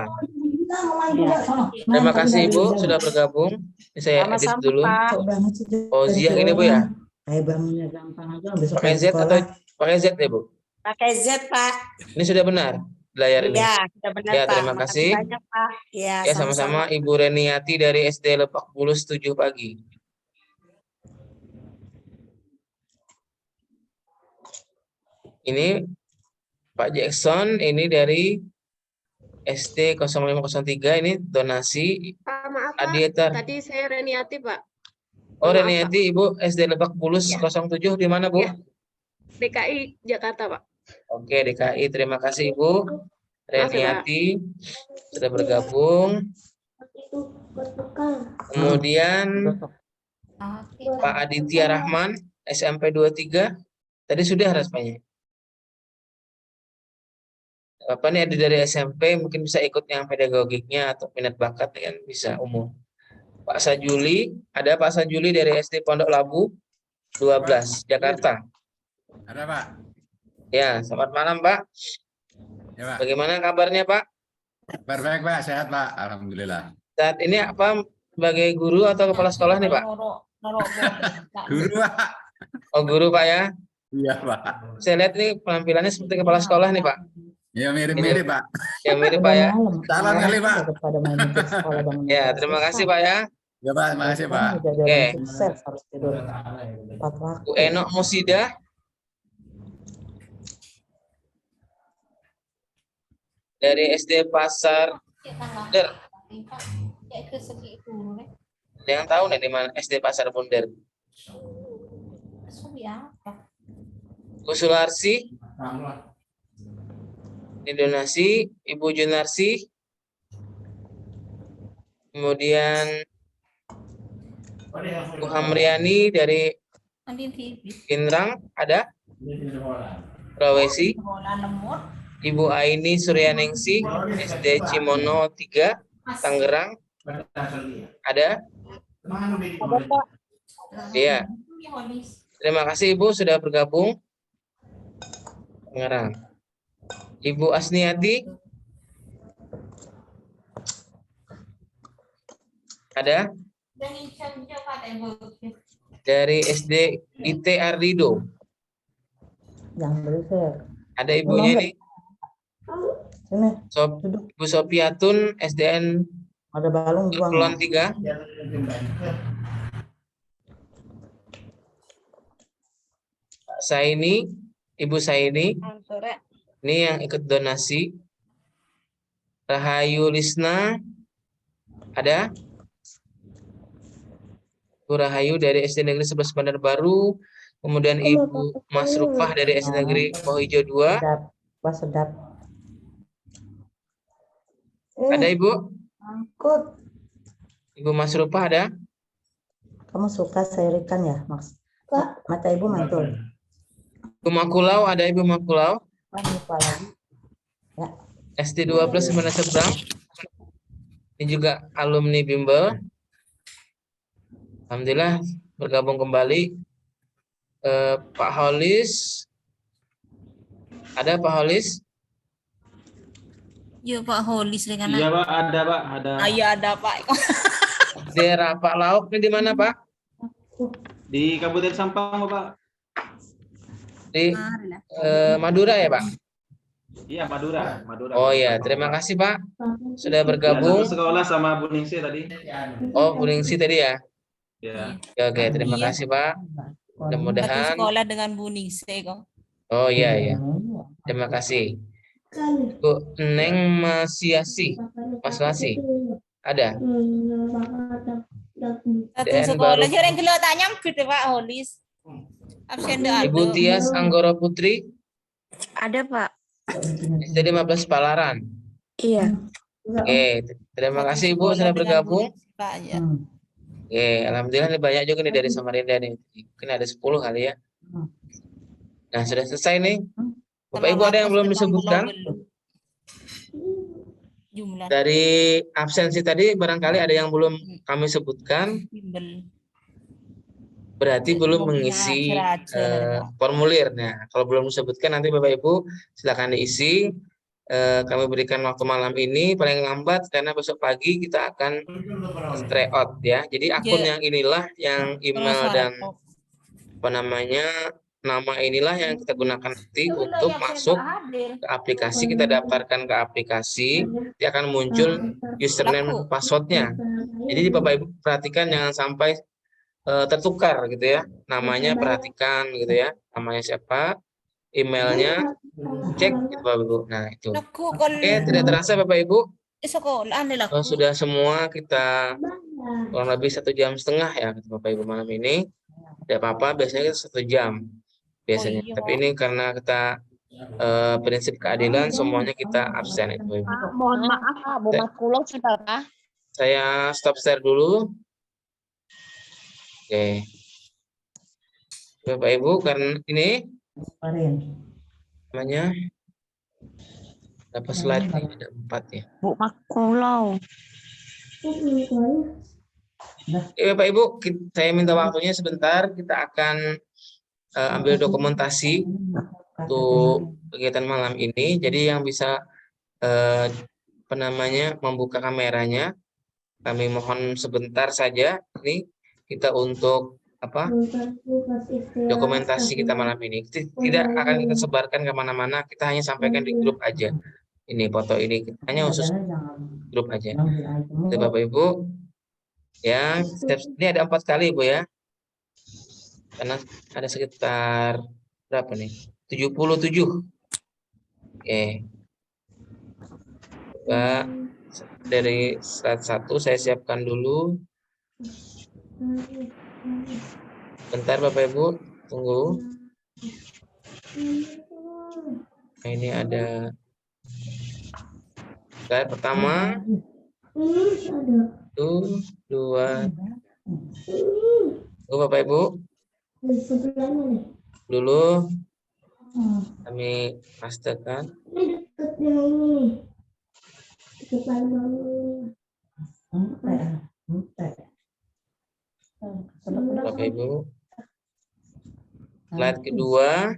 Terima kasih Ibu sudah bergabung. Ini saya edit
Sama-sama,
dulu.
Pak.
Fauzia ini Bu ya? Pakai Z atau pakai Z ya Bu?
Pakai Z, Pak.
Ini sudah benar di layar ini?
Ya, sudah benar,
Ya,
Pak.
terima
Makasih
kasih.
banyak, Pak. Ya,
Ya, sama-sama Ibu Reniati dari SD Lebak Bulus 7 pagi. Ini Pak Jackson, ini dari SD 0503, ini donasi
Pak, maaf Pak,
Adietar.
tadi saya Reniati Pak.
Oh,
Maaf,
Reniati, Ibu SD Lebak Bulus 07 di mana, Bu?
DKI Jakarta Pak.
Oke, DKI. Terima kasih, Ibu
Maaf ya, Pak.
Reniati sudah bergabung. Kemudian Pak Aditya Rahman, SMP 23. Tadi sudah rasanya. Bapak nih ada dari SMP, mungkin bisa ikut yang pedagogiknya atau minat bakat kan bisa umum. Pak Sajuli, ada Pak Sajuli dari SD Pondok Labu 12 Jakarta.
Ada Pak.
Ya, selamat malam Pak.
Ya, Pak.
Bagaimana kabarnya Pak?
Baik Pak, sehat Pak. Alhamdulillah.
Saat ini apa sebagai guru atau kepala sekolah nih Pak?
Guru Pak.
Oh guru Pak ya?
Iya Pak.
Saya lihat nih penampilannya seperti kepala sekolah nih Pak.
Ya mirip-mirip Pak.
Ya mirip Pak ya.
Salam kali Pak.
Ya terima kasih Pak ya.
Ya Pak, terima kasih Pak.
Oke. Bu Enok Musida. Dari SD Pasar. Bunder. Ada yang tahu nih di mana SD Pasar Bunder? Bu Sularsi. Ini donasi Ibu Junarsi. Kemudian Bu Hamriani dari Pinrang ada. Rawesi. Ibu Aini Suryaningsi SD Cimono 3 Tangerang ada. Iya. Terima kasih Ibu sudah bergabung. Tangerang. Ibu Asniati. Ada? Dari SD IT Ardido.
Yang berisik.
Ada ibunya ini. Ibu Sopiatun SDN
Ada balung buang.
Kepulauan 3. Saini, Ibu Saini. Ini yang ikut donasi. Rahayu Lisna. Ada? Ibu Rahayu dari SD Negeri 11 Bandar Baru. Kemudian Ibu Mas Rufah dari SD Negeri Pohijo 2.
Sedap.
Ada Ibu?
Angkut.
Ibu Mas Rufah ada?
Kamu suka sayurikan ya, Mas? Mata Ibu mantul.
Ibu Makulau ada Ibu Makulau?
Lupa lagi. Ya.
SD 12 Sebenarnya Seberang. Ini juga alumni bimbel. Alhamdulillah bergabung kembali. Pak Holis. Ada Pak Holis?
Yuk Pak Holis dengan
Iya Pak, ada Pak, ada.
Ayo ada Pak.
Daerah Pak Lauk ini di mana Pak?
Di Kabupaten Sampang Pak.
Di Madura ya Pak?
Iya Madura.
Oh ya, terima kasih Pak sudah bergabung.
Ya, sekolah sama Bu Ningsi tadi.
Oh Bu Ningsi tadi ya?
Ya.
Oke, terima kasih Pak. Mudah-mudahan.
Sekolah dengan Bu Ningsi kok.
Oh iya ya. Terima kasih. Bu Neng Masiasi, Mas Lasi, ada?
Satu sekolah yang kilo tanya gitu Pak Holis. Absen ada.
Ibu Tias Anggoro Putri.
Ada Pak.
Jadi 15 Palaran.
Iya.
Oke, terima kasih Ibu sudah bergabung. Oke, alhamdulillah ini banyak juga nih dari Samarinda nih. Mungkin ada 10 kali ya. Nah, sudah selesai nih. Bapak Ibu ada yang belum disebutkan? Dari absensi tadi barangkali ada yang belum kami sebutkan. Berarti belum mengisi formulirnya. Kalau belum disebutkan nanti Bapak Ibu silakan diisi. Kami berikan waktu malam ini paling lambat karena besok pagi kita akan try out ya. Jadi akun yang inilah yang email dan apa namanya nama inilah yang kita gunakan nanti untuk masuk ke aplikasi. Kita daftarkan ke aplikasi, nanti akan muncul username passwordnya. Jadi Bapak Ibu perhatikan jangan sampai tertukar gitu ya. Namanya perhatikan gitu ya. Namanya siapa, emailnya cek gitu Bapak Ibu. Nah itu. Oke, tidak terasa Bapak Ibu. Sudah semua kita kurang lebih 1,5 jam ya Bapak Ibu malam ini. Tidak apa-apa, biasanya kita 1 jam biasanya. Tapi ini karena kita prinsip keadilan semuanya kita absen itu.
Mohon maaf, Bu Makulau sebentar.
Saya stop share dulu. Oke. Bapak Ibu karena ini namanya berapa slide nih? Ada 4 ya.
Bu Makulau.
Bapak Ibu, saya minta waktunya sebentar. Kita akan ambil dokumentasi untuk kegiatan malam ini. Jadi yang bisa apa namanya membuka kameranya, kami mohon sebentar saja. Ini kita untuk apa dokumentasi kita malam ini. Tidak akan kita sebarkan kemana-mana. Kita hanya sampaikan di grup aja. Ini foto ini hanya khusus grup aja. Jadi Bapak Ibu. Ya, ini ada 4 kali Bu ya. Karena ada sekitar berapa nih? 77. Oke. Coba dari slide 1 saya siapkan dulu. Bentar Bapak Ibu, tunggu. Nah, ini ada slide pertama. 1, 2. Bapak Ibu. Dulu kami pastikan. Bapak Ibu. Slide kedua.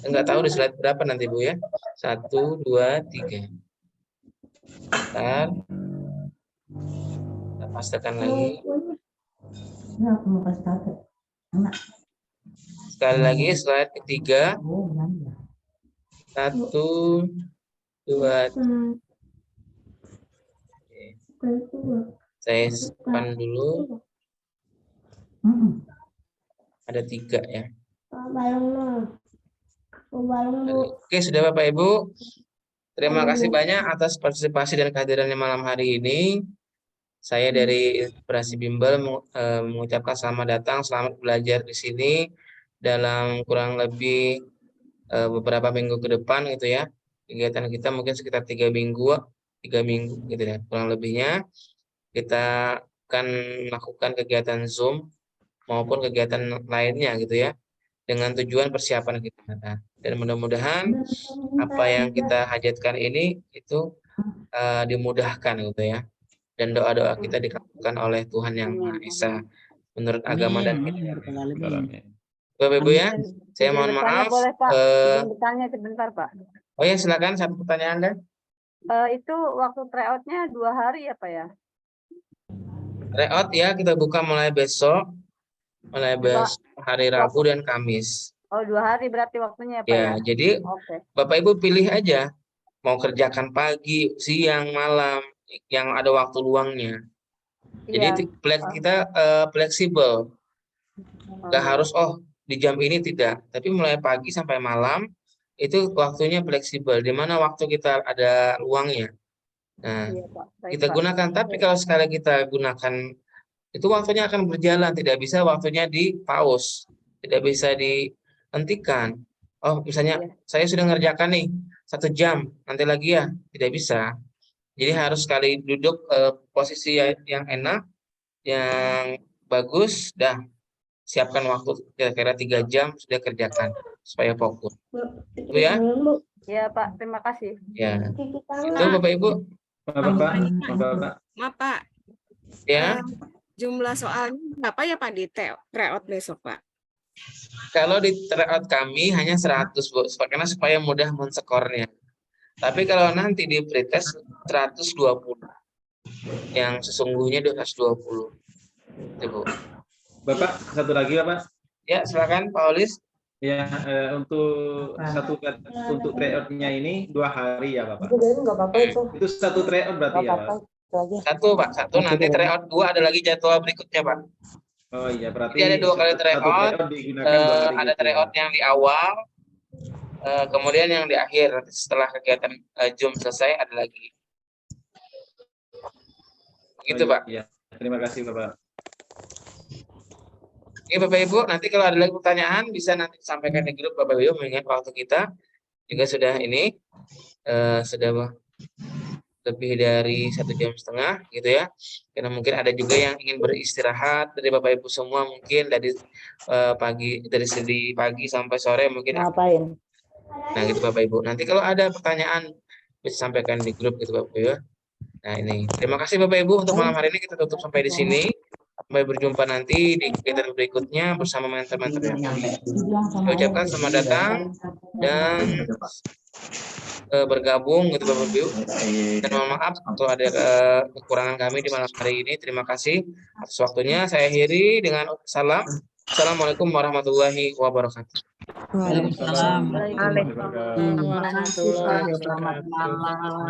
Enggak tahu di slide berapa nanti Bu ya. 1, 2, 3. Bentar. Kita pastikan lagi. Sekali lagi slide ketiga. 1, 2, 3. Saya simpan dulu. Ada 3 ya. Oke, sudah Bapak Ibu. Terima kasih banyak atas partisipasi dan kehadirannya malam hari ini. Saya dari Inspirasi Bimbel mengucapkan selamat datang, selamat belajar di sini dalam kurang lebih beberapa minggu ke depan gitu ya. Kegiatan kita mungkin sekitar 3 minggu gitu ya. Kurang lebihnya kita akan melakukan kegiatan Zoom maupun kegiatan lainnya gitu ya, dengan tujuan persiapan kita. Dan mudah-mudahan apa yang kita hajatkan ini itu dimudahkan gitu ya, dan doa-doa kita dikabulkan oleh Tuhan Yang Maha Esa menurut agama dan kita. Bapak Ibu ya, saya mohon maaf.
Boleh Pak, izin bertanya sebentar Pak.
Oh ya, silakan satu pertanyaan Anda.
Itu waktu tryout-nya 2 hari ya Pak ya?
Tryout ya, kita buka mulai besok hari Rabu dan Kamis.
Oh 2 hari berarti waktunya ya Pak
Ya,
ya?
jadi Bapak Ibu pilih aja mau kerjakan pagi, siang, malam, yang ada waktu luangnya. Jadi kita fleksibel, nggak harus di jam ini tidak, tapi mulai pagi sampai malam itu waktunya fleksibel, di mana waktu kita ada luangnya. Nah, kita gunakan. Tapi kalau sekali kita gunakan, itu waktunya akan berjalan, tidak bisa waktunya di pause, tidak bisa dihentikan. Oh, misalnya saya sudah ngerjakan nih 1 jam, nanti lagi ya, tidak bisa. Jadi harus sekali duduk posisi yang enak, yang bagus, dah siapkan waktu kira-kira 3 jam, sudah kerjakan supaya fokus. Itu ya.
Iya Pak, terima kasih.
Ya. Itu Bapak Ibu.
Bapak.
Maaf Pak,
Ya.
jumlah soalnya berapa ya Pak di tryout besok Pak?
Kalau di tryout kami hanya 100 Bu, karena supaya mudah menskornya. Tapi kalau nanti di pretest 120. Yang sesungguhnya 220. Itu Bu.
Bapak, satu lagi Bapak.
Ya, silakan Pak Olis.
Ya, untuk tryout-nya ini 2 hari ya Bapak. Itu 1 tryout berarti ya Pak?
1 Pak, 1 nanti tryout 2 ada lagi jadwal berikutnya Pak.
Oh iya, berarti
jadi ada 2 kali tryout,
digunakan 2 hari
ada
gitu
tryout yang di awal, kemudian yang di akhir, setelah kegiatan Zoom selesai ada lagi. Begitu Pak.
Iya, terima kasih Bapak.
Oke Bapak Ibu, nanti kalau ada lagi pertanyaan bisa nanti disampaikan di grup Bapak Ibu, mengingat waktu kita juga sudah ini sudah lebih dari 1,5 jam gitu ya. Karena mungkin ada juga yang ingin beristirahat dari Bapak Ibu semua, mungkin dari pagi sampai sore mungkin.
Ngapain?
Nah gitu Bapak Ibu. Nanti kalau ada pertanyaan bisa sampaikan di grup gitu Bapak Ibu. Nah ini, terima kasih Bapak Ibu untuk malam hari ini, kita tutup sampai di sini. Sampai berjumpa nanti di kegiatan berikutnya bersama mentor-mentor yang lain. Saya ucapkan selamat datang dan bergabung gitu Bapak Ibu. Dan mohon maaf kalau ada kekurangan kami di malam hari ini. Terima kasih atas waktunya. Saya akhiri dengan salam. Assalamualaikum warahmatullahi wabarakatuh.
Waalaikumsalam.
Waalaikumsalam.
Selamat malam.